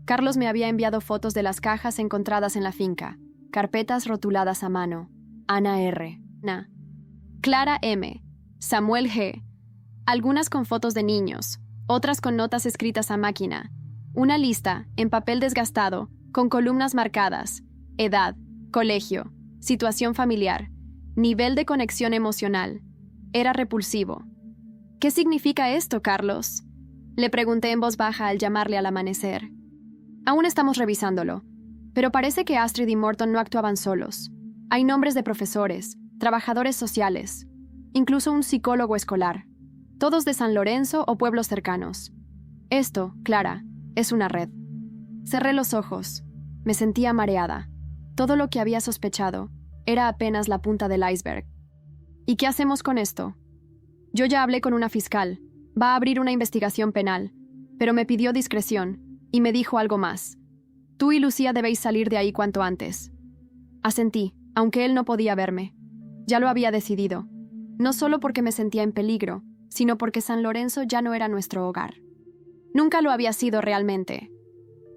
Carlos me había enviado fotos de las cajas encontradas en la finca, carpetas rotuladas a mano. Ana R. Na. Clara M. Samuel G. Algunas con fotos de niños, otras con notas escritas a máquina. Una lista, en papel desgastado, con columnas marcadas, edad, colegio, situación familiar, nivel de conexión emocional. Era repulsivo. «¿Qué significa esto, Carlos?», le pregunté en voz baja al llamarle al amanecer. «Aún estamos revisándolo, pero parece que Astrid y Morton no actuaban solos. Hay nombres de profesores, trabajadores sociales, incluso un psicólogo escolar, todos de San Lorenzo o pueblos cercanos. Esto, Clara, es una red». Cerré los ojos. Me sentía mareada. Todo lo que había sospechado era apenas la punta del iceberg. ¿Y qué hacemos con esto? Yo ya hablé con una fiscal. Va a abrir una investigación penal, pero me pidió discreción y me dijo algo más. «Tú y Lucía debéis salir de ahí cuanto antes». Asentí, aunque él no podía verme. Ya lo había decidido. No solo porque me sentía en peligro, sino porque San Lorenzo ya no era nuestro hogar. Nunca lo había sido realmente.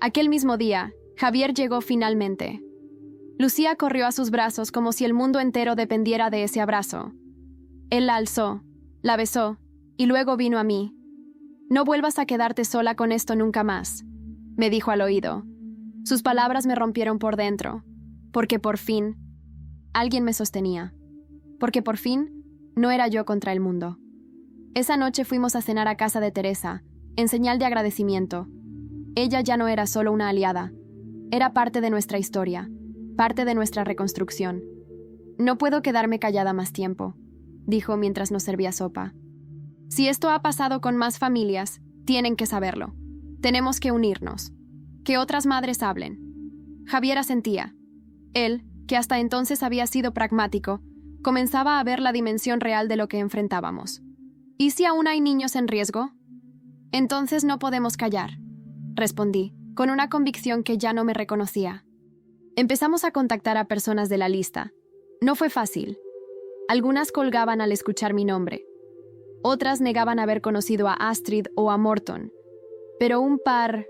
Aquel mismo día, Javier llegó finalmente. Lucía corrió a sus brazos como si el mundo entero dependiera de ese abrazo. Él la alzó, la besó, y luego vino a mí. «No vuelvas a quedarte sola con esto nunca más», me dijo al oído. Sus palabras me rompieron por dentro, porque por fin, alguien me sostenía. Porque por fin, no era yo contra el mundo. Esa noche fuimos a cenar a casa de Teresa, en señal de agradecimiento. Ella ya no era solo una aliada, era parte de nuestra historia, parte de nuestra reconstrucción. «No puedo quedarme callada más tiempo», dijo mientras nos servía sopa. «Si esto ha pasado con más familias, tienen que saberlo. Tenemos que unirnos. Que otras madres hablen». Javier asentía. Él, que hasta entonces había sido pragmático, comenzaba a ver la dimensión real de lo que enfrentábamos. «¿Y si aún hay niños en riesgo?». «Entonces no podemos callar», respondí, con una convicción que ya no me reconocía. Empezamos a contactar a personas de la lista. No fue fácil. Algunas colgaban al escuchar mi nombre. Otras negaban haber conocido a Astrid o a Morton. Pero un par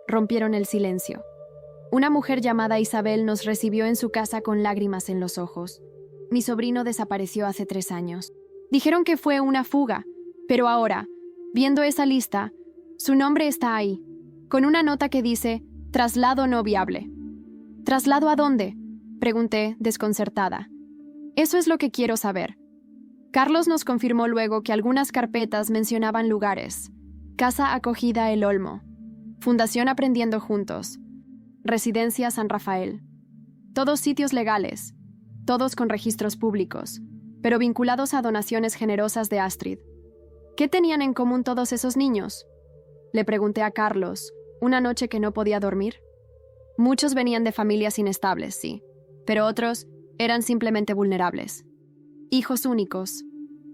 rompieron el silencio. Una mujer llamada Isabel nos recibió en su casa con lágrimas en los ojos. Mi sobrino desapareció hace 3 años. Dijeron que fue una fuga, pero ahora, viendo esa lista, su nombre está ahí, con una nota que dice «Traslado no viable». «¿Traslado a dónde?», pregunté, desconcertada. «Eso es lo que quiero saber». Carlos nos confirmó luego que algunas carpetas mencionaban lugares: Casa Acogida El Olmo, Fundación Aprendiendo Juntos, Residencia San Rafael. Todos sitios legales, todos con registros públicos, pero vinculados a donaciones generosas de Astrid. ¿Qué tenían en común todos esos niños? Le pregunté a Carlos, una noche que no podía dormir. Muchos venían de familias inestables, sí, pero otros eran simplemente vulnerables. Hijos únicos,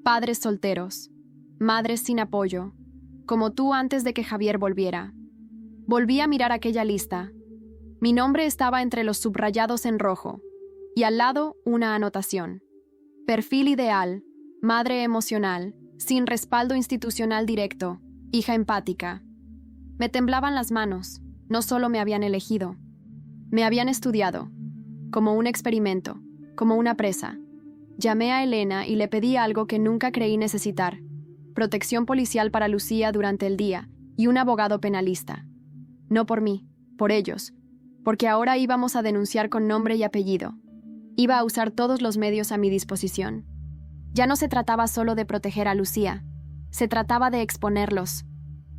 padres solteros, madres sin apoyo, como tú antes de que Javier volviera. Volví a mirar aquella lista. Mi nombre estaba entre los subrayados en rojo, y al lado una anotación. Perfil ideal, madre emocional, sin respaldo institucional directo, hija empática. Me temblaban las manos, no solo me habían elegido, me habían estudiado, como un experimento, como una presa. Llamé a Elena y le pedí algo que nunca creí necesitar: protección policial para Lucía durante el día y un abogado penalista. No por mí, por ellos, porque ahora íbamos a denunciar con nombre y apellido. Iba a usar todos los medios a mi disposición. Ya no se trataba solo de proteger a Lucía, se trataba de exponerlos.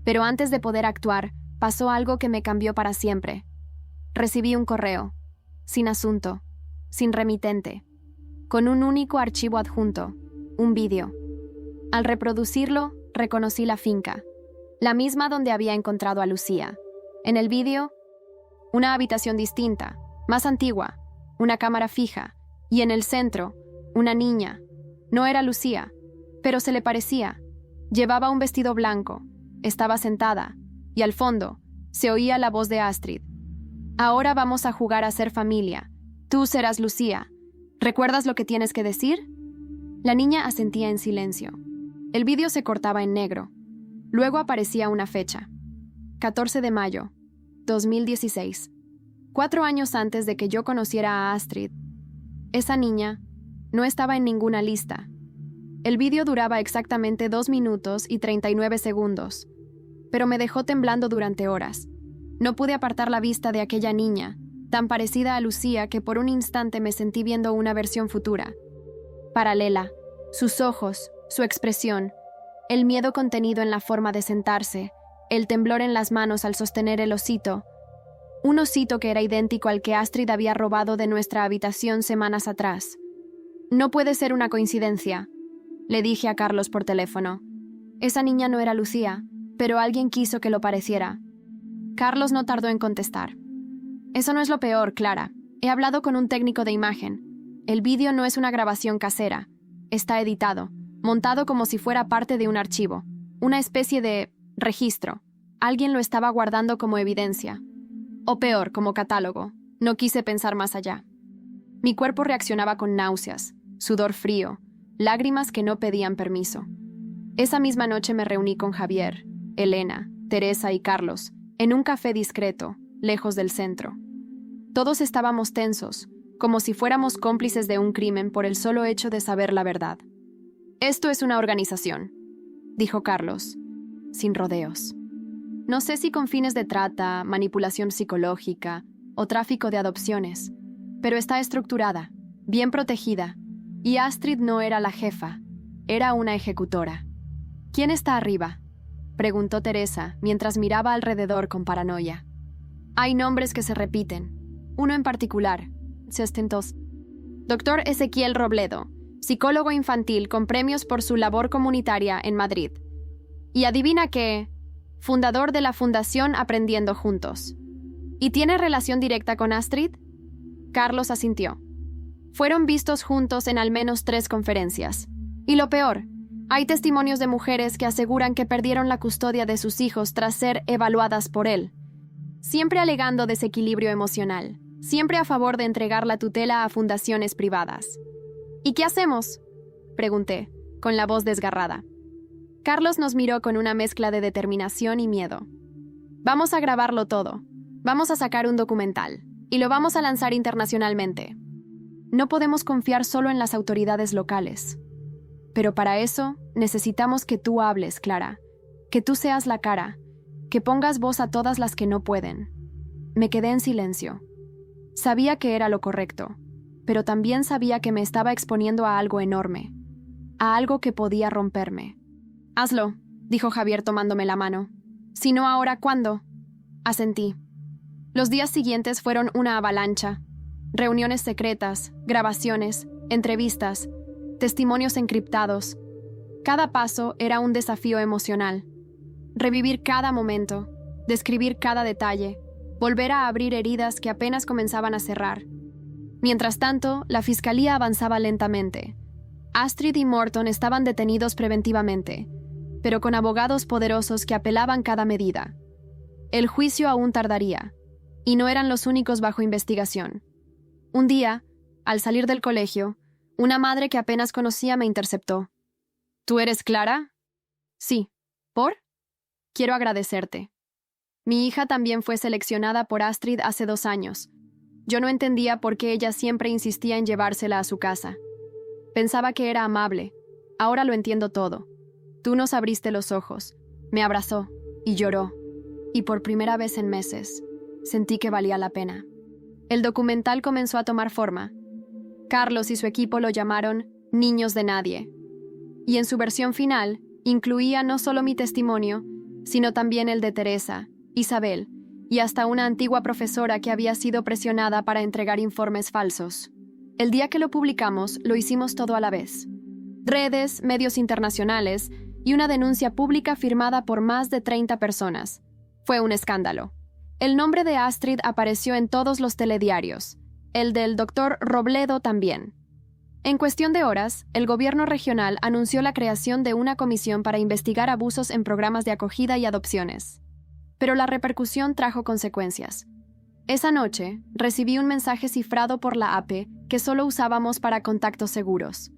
Pero antes de poder actuar, pasó algo que me cambió para siempre. Recibí un correo, sin asunto, sin remitente, con un único archivo adjunto, un vídeo. Al reproducirlo, reconocí la finca, la misma donde había encontrado a Lucía. En el vídeo, una habitación distinta, más antigua, una cámara fija, y en el centro, una niña. No era Lucía, pero se le parecía. Llevaba un vestido blanco, estaba sentada, y al fondo se oía la voz de Astrid. Ahora vamos a jugar a ser familia. Tú serás Lucía. ¿Recuerdas lo que tienes que decir? La niña asentía en silencio. El vídeo se cortaba en negro. Luego aparecía una fecha. 14 de mayo, 2016. 4 años antes de que yo conociera a Astrid. Esa niña no estaba en ninguna lista. El vídeo duraba exactamente 2 minutos y 39 segundos, pero me dejó temblando durante horas. No pude apartar la vista de aquella niña, tan parecida a Lucía que por un instante me sentí viendo una versión futura. Paralela, sus ojos, su expresión, el miedo contenido en la forma de sentarse, el temblor en las manos al sostener el osito. Un osito que era idéntico al que Astrid había robado de nuestra habitación semanas atrás. No puede ser una coincidencia, le dije a Carlos por teléfono. Esa niña no era Lucía, pero alguien quiso que lo pareciera. Carlos no tardó en contestar. Eso no es lo peor, Clara. He hablado con un técnico de imagen. El vídeo no es una grabación casera. Está editado, montado como si fuera parte de un archivo, una especie de registro. Alguien lo estaba guardando como evidencia. O peor, como catálogo. No quise pensar más allá. Mi cuerpo reaccionaba con náuseas, sudor frío, lágrimas que no pedían permiso. Esa misma noche me reuní con Javier, Elena, Teresa y Carlos, en un café discreto, lejos del centro. Todos estábamos tensos, como si fuéramos cómplices de un crimen por el solo hecho de saber la verdad. Esto es una organización, dijo Carlos, sin rodeos. No sé si con fines de trata, manipulación psicológica o tráfico de adopciones, pero está estructurada, bien protegida, y Astrid no era la jefa, era una ejecutora. ¿Quién está arriba?, preguntó Teresa mientras miraba alrededor con paranoia. Hay nombres que se repiten. Uno en particular, se ostentó. Dr. Ezequiel Robledo, psicólogo infantil con premios por su labor comunitaria en Madrid. Y adivina qué, fundador de la Fundación Aprendiendo Juntos. ¿Y tiene relación directa con Astrid? Carlos asintió. Fueron vistos juntos en al menos 3 conferencias. Y lo peor, hay testimonios de mujeres que aseguran que perdieron la custodia de sus hijos tras ser evaluadas por él. Siempre alegando desequilibrio emocional, siempre a favor de entregar la tutela a fundaciones privadas. ¿Y qué hacemos?, pregunté, con la voz desgarrada. Carlos nos miró con una mezcla de determinación y miedo. Vamos a grabarlo todo. Vamos a sacar un documental. Y lo vamos a lanzar internacionalmente. No podemos confiar solo en las autoridades locales. Pero para eso, necesitamos que tú hables, Clara. Que tú seas la cara. Que pongas voz a todas las que no pueden. Me quedé en silencio. Sabía que era lo correcto, pero también sabía que me estaba exponiendo a algo enorme. A algo que podía romperme. Hazlo, dijo Javier tomándome la mano. Si no ahora, ¿cuándo? Asentí. Los días siguientes fueron una avalancha. Reuniones secretas, grabaciones, entrevistas, testimonios encriptados. Cada paso era un desafío emocional. Revivir cada momento, describir cada detalle, volver a abrir heridas que apenas comenzaban a cerrar. Mientras tanto, la fiscalía avanzaba lentamente. Astrid y Morton estaban detenidos preventivamente, pero con abogados poderosos que apelaban cada medida. El juicio aún tardaría, y no eran los únicos bajo investigación. Un día, al salir del colegio, una madre que apenas conocía me interceptó. ¿Tú eres Clara? Sí. ¿Por? Quiero agradecerte. Mi hija también fue seleccionada por Astrid hace 2 años. Yo no entendía por qué ella siempre insistía en llevársela a su casa. Pensaba que era amable. Ahora lo entiendo todo. Tú nos abriste los ojos. Me abrazó y lloró. Y por primera vez en meses, sentí que valía la pena. El documental comenzó a tomar forma. Carlos y su equipo lo llamaron Niños de Nadie. Y en su versión final, incluía no solo mi testimonio, sino también el de Teresa, Isabel, y hasta una antigua profesora que había sido presionada para entregar informes falsos. El día que lo publicamos, lo hicimos todo a la vez. Redes, medios internacionales y una denuncia pública firmada por más de 30 personas. Fue un escándalo. El nombre de Astrid apareció en todos los telediarios. El del doctor Robledo también. En cuestión de horas, el gobierno regional anunció la creación de una comisión para investigar abusos en programas de acogida y adopciones. Pero la repercusión trajo consecuencias. Esa noche, recibí un mensaje cifrado por la AP que solo usábamos para contactos seguros.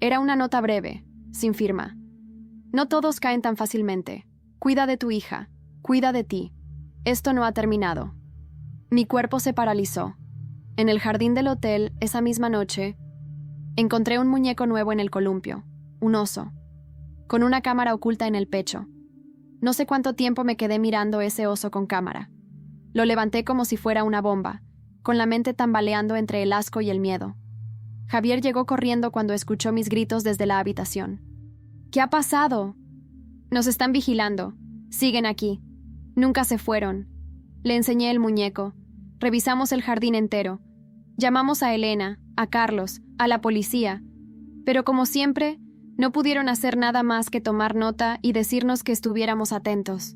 Era una nota breve, sin firma. No todos caen tan fácilmente. Cuida de tu hija. Cuida de ti. Esto no ha terminado. Mi cuerpo se paralizó. En el jardín del hotel, esa misma noche, encontré un muñeco nuevo en el columpio, un oso, con una cámara oculta en el pecho. No sé cuánto tiempo me quedé mirando ese oso con cámara. Lo levanté como si fuera una bomba, con la mente tambaleando entre el asco y el miedo. Javier llegó corriendo cuando escuchó mis gritos desde la habitación. ¿Qué ha pasado? Nos están vigilando. Siguen aquí. Nunca se fueron. Le enseñé el muñeco. Revisamos el jardín entero. Llamamos a Elena, a Carlos, a la policía. Pero como siempre, no pudieron hacer nada más que tomar nota y decirnos que estuviéramos atentos.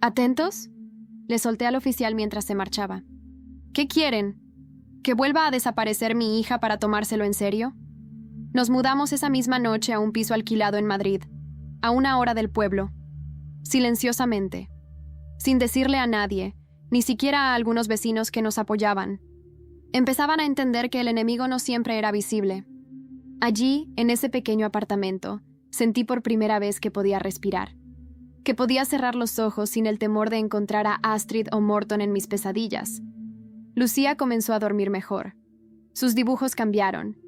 ¿Atentos? Le solté al oficial mientras se marchaba. ¿Qué quieren? ¿Que vuelva a desaparecer mi hija para tomárselo en serio? Nos mudamos esa misma noche a un piso alquilado en Madrid, a 1 hora del pueblo. Silenciosamente. Sin decirle a nadie, ni siquiera a algunos vecinos que nos apoyaban. Empezaban a entender que el enemigo no siempre era visible. Allí, en ese pequeño apartamento, sentí por primera vez que podía respirar. Que podía cerrar los ojos sin el temor de encontrar a Astrid o Morton en mis pesadillas. Lucía comenzó a dormir mejor. Sus dibujos cambiaron.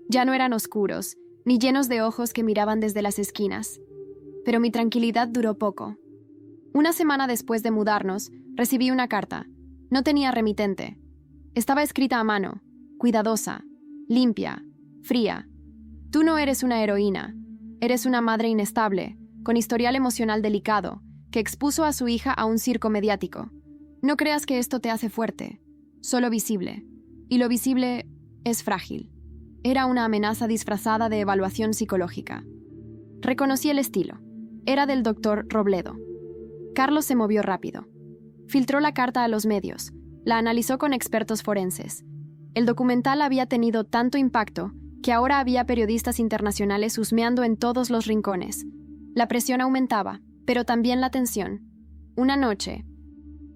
Ya no eran oscuros, ni llenos de ojos que miraban desde las esquinas. Pero mi tranquilidad duró poco. 1 semana después de mudarnos, recibí una carta. No tenía remitente. Estaba escrita a mano, cuidadosa, limpia, fría. Tú no eres una heroína. Eres una madre inestable, con historial emocional delicado, que expuso a su hija a un circo mediático. No creas que esto te hace fuerte, solo visible. Y lo visible es frágil. Era una amenaza disfrazada de evaluación psicológica. Reconocí el estilo. Era del doctor Robledo. Carlos se movió rápido. Filtró la carta a los medios. La analizó con expertos forenses. El documental había tenido tanto impacto que ahora había periodistas internacionales husmeando en todos los rincones. La presión aumentaba, pero también la tensión. Una noche,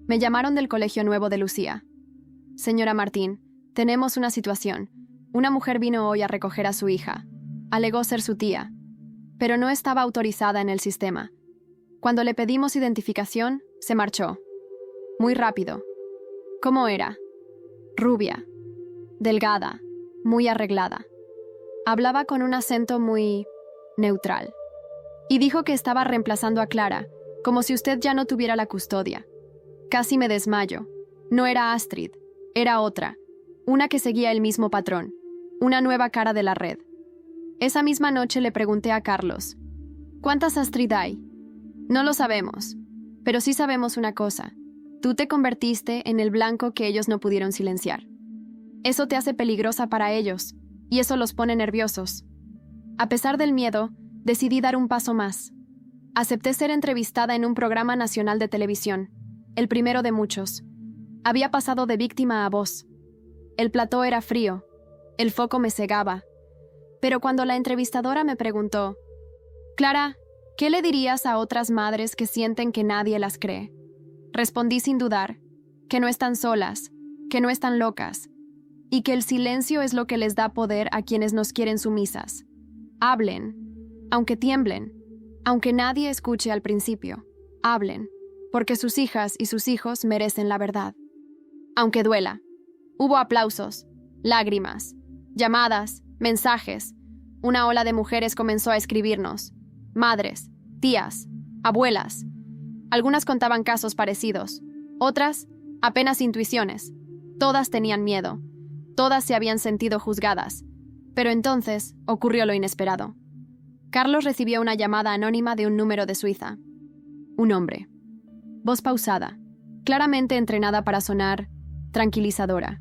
me llamaron del Colegio Nuevo de Lucía. Señora Martín, tenemos una situación. Una mujer vino hoy a recoger a su hija. Alegó ser su tía, pero no estaba autorizada en el sistema. Cuando le pedimos identificación, se marchó. Muy rápido. ¿Cómo era? Rubia, delgada, muy arreglada. Hablaba con un acento muy neutral. Y dijo que estaba reemplazando a Clara, como si usted ya no tuviera la custodia. Casi me desmayo. No era Astrid, era otra, una que seguía el mismo patrón, una nueva cara de la red. Esa misma noche le pregunté a Carlos, ¿cuántas Astrid hay? No lo sabemos, pero sí sabemos una cosa. Tú te convertiste en el blanco que ellos no pudieron silenciar. Eso te hace peligrosa para ellos, y eso los pone nerviosos. A pesar del miedo, decidí dar un paso más. Acepté ser entrevistada en un programa nacional de televisión, el primero de muchos. Había pasado de víctima a voz. El plató era frío, el foco me cegaba. Pero cuando la entrevistadora me preguntó, «Clara, ¿qué le dirías a otras madres que sienten que nadie las cree?», respondí sin dudar, que no están solas, que no están locas, y que el silencio es lo que les da poder a quienes nos quieren sumisas. Hablen, aunque tiemblen, aunque nadie escuche al principio. Hablen, porque sus hijas y sus hijos merecen la verdad. Aunque duela. Hubo aplausos, lágrimas, llamadas, mensajes. Una ola de mujeres comenzó a escribirnos. Madres, tías, abuelas. Algunas contaban casos parecidos. Otras, apenas intuiciones. Todas tenían miedo. Todas se habían sentido juzgadas. Pero entonces ocurrió lo inesperado. Carlos recibió una llamada anónima de un número de Suiza. Un hombre. Voz pausada, claramente entrenada para sonar tranquilizadora.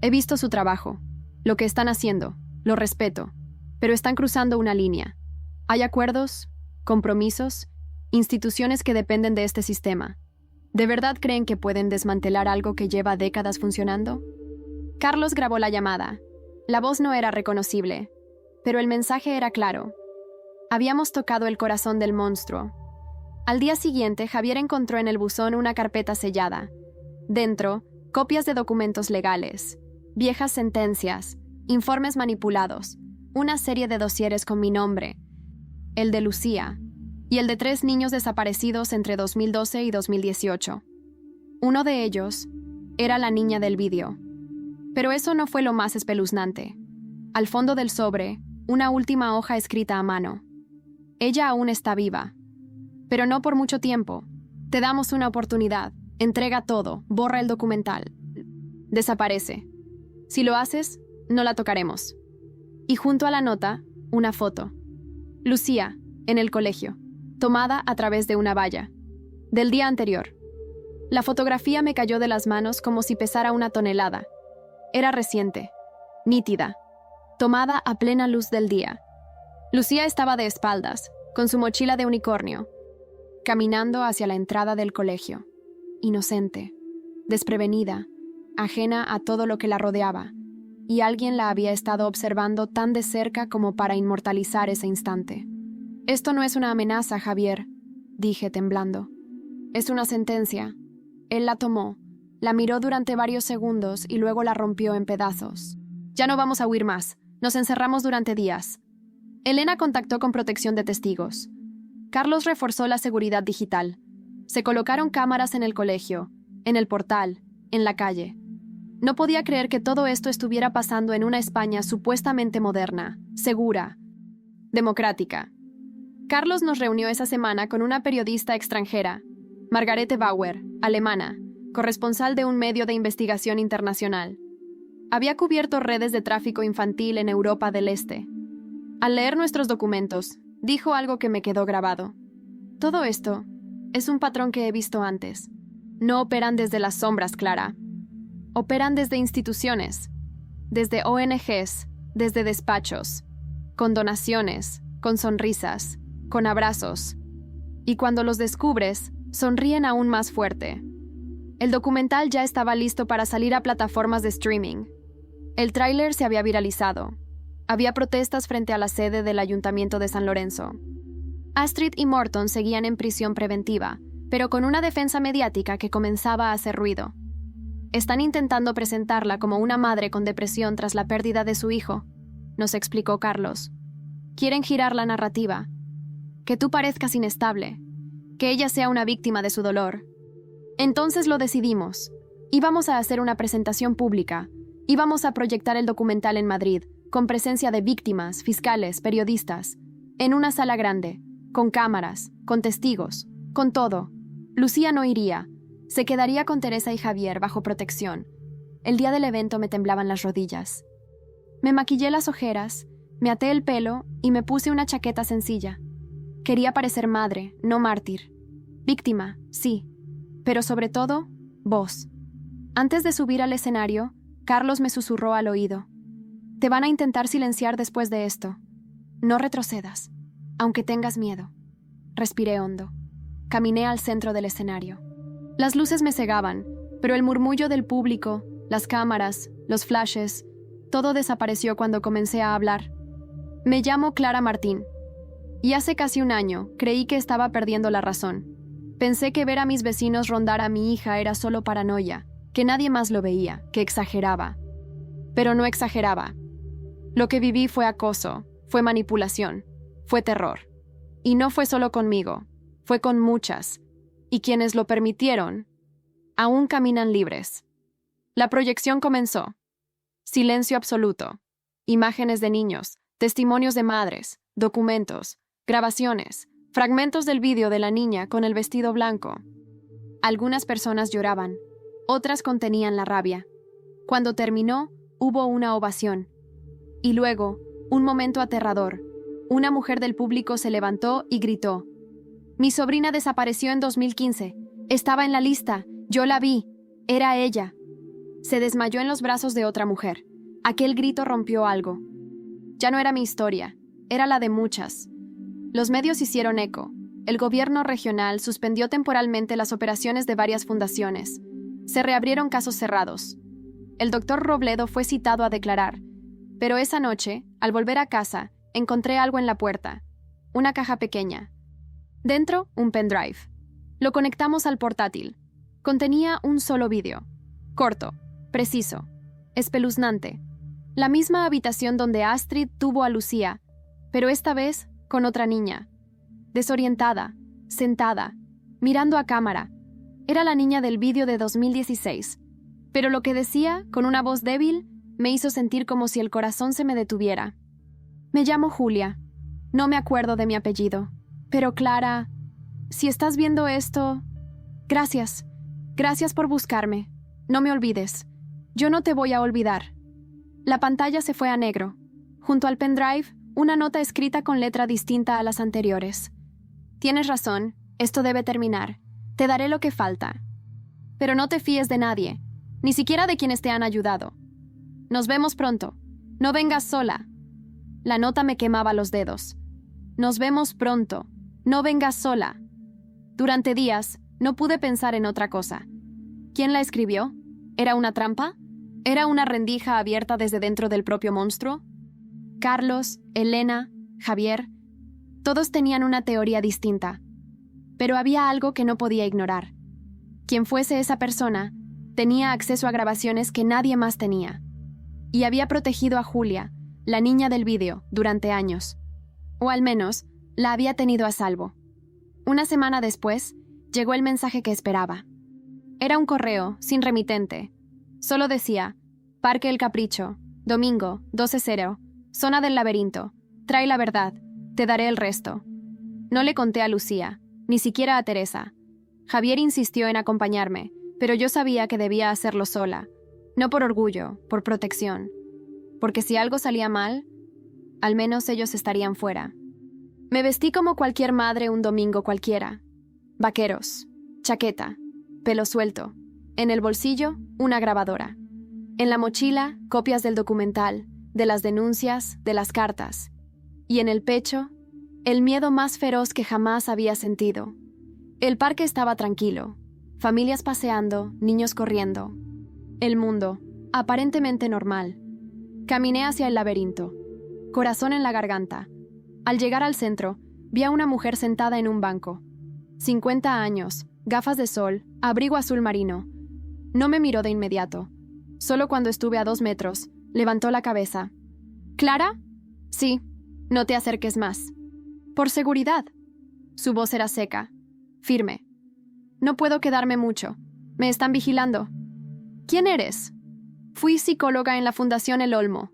He visto su trabajo. Lo que están haciendo. Lo respeto. Pero están cruzando una línea. Hay acuerdos, compromisos, instituciones que dependen de este sistema. ¿De verdad creen que pueden desmantelar algo que lleva décadas funcionando? Carlos grabó la llamada. La voz no era reconocible, pero el mensaje era claro. Habíamos tocado el corazón del monstruo. Al día siguiente, Javier encontró en el buzón una carpeta sellada. Dentro, copias de documentos legales, viejas sentencias, informes manipulados, una serie de dosieres con mi nombre, el de Lucía, y el de 3 niños desaparecidos entre 2012 y 2018. Uno de ellos era la niña del vídeo. Pero eso no fue lo más espeluznante. Al fondo del sobre, una última hoja escrita a mano. Ella aún está viva. Pero no por mucho tiempo. Te damos una oportunidad. Entrega todo. Borra el documental. Desaparece. Si lo haces, no la tocaremos. Y junto a la nota, una foto. Lucía, en el colegio, tomada a través de una valla. Del día anterior. La fotografía me cayó de las manos como si pesara una tonelada. Era reciente, nítida, tomada a plena luz del día. Lucía estaba de espaldas, con su mochila de unicornio, caminando hacia la entrada del colegio. Inocente, desprevenida, ajena a todo lo que la rodeaba, y alguien la había estado observando tan de cerca como para inmortalizar ese instante. «Esto no es una amenaza, Javier», dije temblando. «Es una sentencia». Él la tomó, la miró durante varios segundos y luego la rompió en pedazos. «Ya no vamos a huir más. Nos encerramos durante días». Elena contactó con protección de testigos. Carlos reforzó la seguridad digital. Se colocaron cámaras en el colegio, en el portal, en la calle. No podía creer que todo esto estuviera pasando en una España supuestamente moderna, segura, democrática. Carlos nos reunió esa semana con una periodista extranjera, Margarete Bauer, alemana, corresponsal de un medio de investigación internacional. Había cubierto redes de tráfico infantil en Europa del Este. Al leer nuestros documentos, dijo algo que me quedó grabado. «Todo esto es un patrón que he visto antes. No operan desde las sombras, Clara. Operan desde instituciones, desde ONGs, desde despachos, con donaciones, con sonrisas, con abrazos. Y cuando los descubres, sonríen aún más fuerte». El documental ya estaba listo para salir a plataformas de streaming. El tráiler se había viralizado. Había protestas frente a la sede del Ayuntamiento de San Lorenzo. Astrid y Morton seguían en prisión preventiva, pero con una defensa mediática que comenzaba a hacer ruido. «Están intentando presentarla como una madre con depresión tras la pérdida de su hijo», nos explicó Carlos. «Quieren girar la narrativa. Que tú parezcas inestable. Que ella sea una víctima de su dolor». Entonces lo decidimos. Íbamos a hacer una presentación pública. Íbamos a proyectar el documental en Madrid, con presencia de víctimas, fiscales, periodistas. En una sala grande, con cámaras, con testigos, con todo. Lucía no iría. Se quedaría con Teresa y Javier bajo protección. El día del evento me temblaban las rodillas. Me maquillé las ojeras, me até el pelo y me puse una chaqueta sencilla. Quería parecer madre, no mártir. Víctima, sí. Pero sobre todo, voz. Antes de subir al escenario, Carlos me susurró al oído. Te van a intentar silenciar después de esto. No retrocedas, aunque tengas miedo. Respiré hondo. Caminé al centro del escenario. Las luces me cegaban, pero el murmullo del público, las cámaras, los flashes, todo desapareció cuando comencé a hablar. Me llamo Clara Martín, y hace casi un año creí que estaba perdiendo la razón. Pensé que ver a mis vecinos rondar a mi hija era solo paranoia, que nadie más lo veía, que exageraba. Pero no exageraba. Lo que viví fue acoso, fue manipulación, fue terror. Y no fue solo conmigo, fue con muchas. Y quienes lo permitieron, aún caminan libres. La proyección comenzó. Silencio absoluto. Imágenes de niños, testimonios de madres, documentos, grabaciones, fragmentos del vídeo de la niña con el vestido blanco. Algunas personas lloraban, otras contenían la rabia. Cuando terminó, hubo una ovación. Y luego, un momento aterrador. Una mujer del público se levantó y gritó: «Mi sobrina desapareció en 2015. Estaba en la lista. Yo la vi. Era ella». Se desmayó en los brazos de otra mujer. Aquel grito rompió algo. Ya no era mi historia, era la de muchas. Los medios hicieron eco. El gobierno regional suspendió temporalmente las operaciones de varias fundaciones. Se reabrieron casos cerrados. El doctor Robledo fue citado a declarar, pero esa noche, al volver a casa, encontré algo en la puerta. Una caja pequeña. Dentro, un pendrive. Lo conectamos al portátil. Contenía un solo vídeo. Corto, preciso, espeluznante. La misma habitación donde Astrid tuvo a Lucía, pero esta vez con otra niña. Desorientada, sentada, mirando a cámara. Era la niña del vídeo de 2016. Pero lo que decía, con una voz débil, me hizo sentir como si el corazón se me detuviera. Me llamo Julia. No me acuerdo de mi apellido. Pero Clara, si estás viendo esto... Gracias. Gracias por buscarme. No me olvides. Yo no te voy a olvidar. La pantalla se fue a negro. Junto al pendrive, una nota escrita con letra distinta a las anteriores. Tienes razón, esto debe terminar. Te daré lo que falta. Pero no te fíes de nadie, ni siquiera de quienes te han ayudado. Nos vemos pronto. No vengas sola. La nota me quemaba los dedos. Nos vemos pronto. No vengas sola. Durante días, no pude pensar en otra cosa. ¿Quién la escribió? ¿Era una trampa? ¿Era una rendija abierta desde dentro del propio monstruo? Carlos, Elena, Javier, todos tenían una teoría distinta. Pero había algo que no podía ignorar. Quien fuese esa persona, tenía acceso a grabaciones que nadie más tenía. Y había protegido a Julia, la niña del vídeo, durante años. O al menos, la había tenido a salvo. Una semana después, llegó el mensaje que esperaba. Era un correo, sin remitente. Solo decía: Parque El Capricho, domingo, 12:00, zona del laberinto. Trae la verdad, te daré el resto. No le conté a Lucía, ni siquiera a Teresa. Javier insistió en acompañarme, pero yo sabía que debía hacerlo sola. No por orgullo, por protección. Porque si algo salía mal, al menos ellos estarían fuera. Me vestí como cualquier madre un domingo cualquiera. Vaqueros, chaqueta, pelo suelto. En el bolsillo, una grabadora. En la mochila, copias del documental, de las denuncias, de las cartas. Y en el pecho, el miedo más feroz que jamás había sentido. El parque estaba tranquilo. Familias paseando, niños corriendo. El mundo, aparentemente normal. Caminé hacia el laberinto. Corazón en la garganta. Al llegar al centro, vi a una mujer sentada en un banco. 50 años, gafas de sol, abrigo azul marino. No me miró de inmediato. Solo cuando estuve a 2 metros, levantó la cabeza. ¿Clara? Sí, no te acerques más. Por seguridad. Su voz era seca, firme. No puedo quedarme mucho. Me están vigilando. ¿Quién eres? Fui psicóloga en la Fundación El Olmo.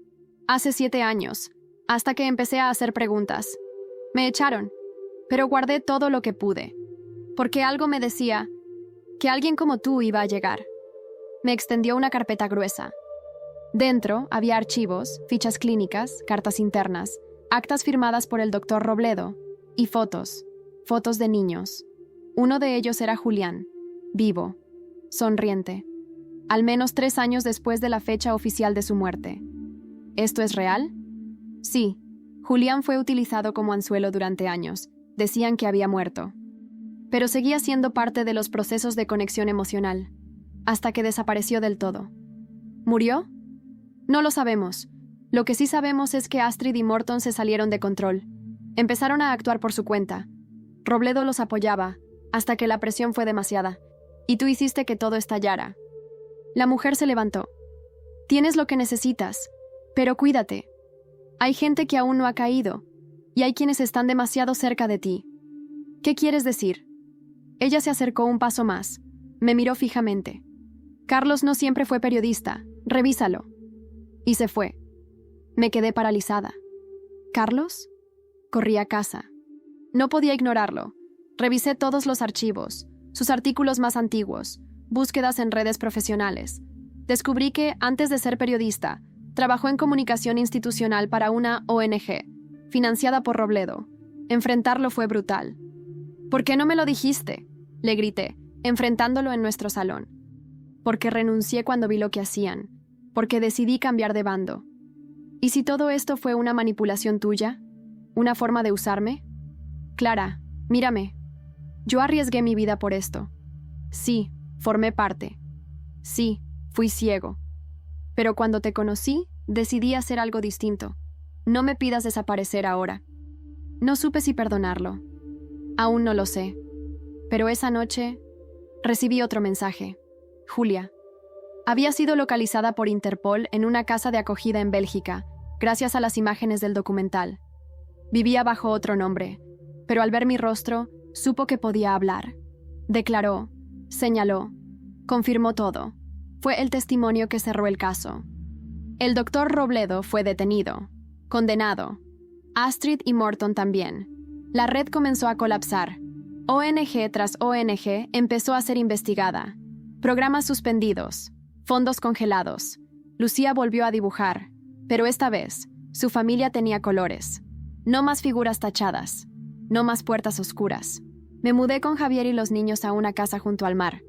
Hace 7 años, hasta que empecé a hacer preguntas. Me echaron, pero guardé todo lo que pude. Porque algo me decía que alguien como tú iba a llegar. Me extendió una carpeta gruesa. Dentro había archivos, fichas clínicas, cartas internas, actas firmadas por el doctor Robledo y fotos de niños. Uno de ellos era Julián, vivo, sonriente. al menos 3 años después de la fecha oficial de su muerte. ¿Esto es real? Sí, Julián fue utilizado como anzuelo durante años. Decían que había muerto. Pero seguía siendo parte de los procesos de conexión emocional, hasta que desapareció del todo. ¿Murió? No lo sabemos. Lo que sí sabemos es que Astrid y Morton se salieron de control. Empezaron a actuar por su cuenta. Robledo los apoyaba, hasta que la presión fue demasiada, y tú hiciste que todo estallara. La mujer se levantó. Tienes lo que necesitas, pero cuídate. Hay gente que aún no ha caído, y hay quienes están demasiado cerca de ti. ¿Qué quieres decir? Ella se acercó un paso más. Me miró fijamente. Carlos no siempre fue periodista. Revísalo. Y se fue. Me quedé paralizada. ¿Carlos? Corrí a casa. No podía ignorarlo. Revisé todos los archivos, sus artículos más antiguos, búsquedas en redes profesionales. Descubrí que, antes de ser periodista, trabajó en comunicación institucional para una ONG, financiada por Robledo. Enfrentarlo fue brutal. ¿Por qué no me lo dijiste?, le grité, enfrentándolo en nuestro salón. Porque renuncié cuando vi lo que hacían. Porque decidí cambiar de bando. ¿Y si todo esto fue una manipulación tuya? ¿Una forma de usarme? Clara, mírame. Yo arriesgué mi vida por esto. Sí, formé parte. Sí, fui ciego. Pero cuando te conocí, decidí hacer algo distinto. No me pidas desaparecer ahora. No supe si perdonarlo. Aún no lo sé. Pero esa noche, recibí otro mensaje. Julia. Había sido localizada por Interpol en una casa de acogida en Bélgica, gracias a las imágenes del documental. Vivía bajo otro nombre, pero al ver mi rostro, supo que podía hablar. Declaró, señaló, confirmó todo. Fue el testimonio que cerró el caso. El doctor Robledo fue detenido, condenado. Astrid y Morton también. La red comenzó a colapsar. ONG tras ONG empezó a ser investigada. Programas suspendidos, fondos congelados. Lucía volvió a dibujar, pero esta vez, su familia tenía colores. No más figuras tachadas, no más puertas oscuras. Me mudé con Javier y los niños a una casa junto al mar.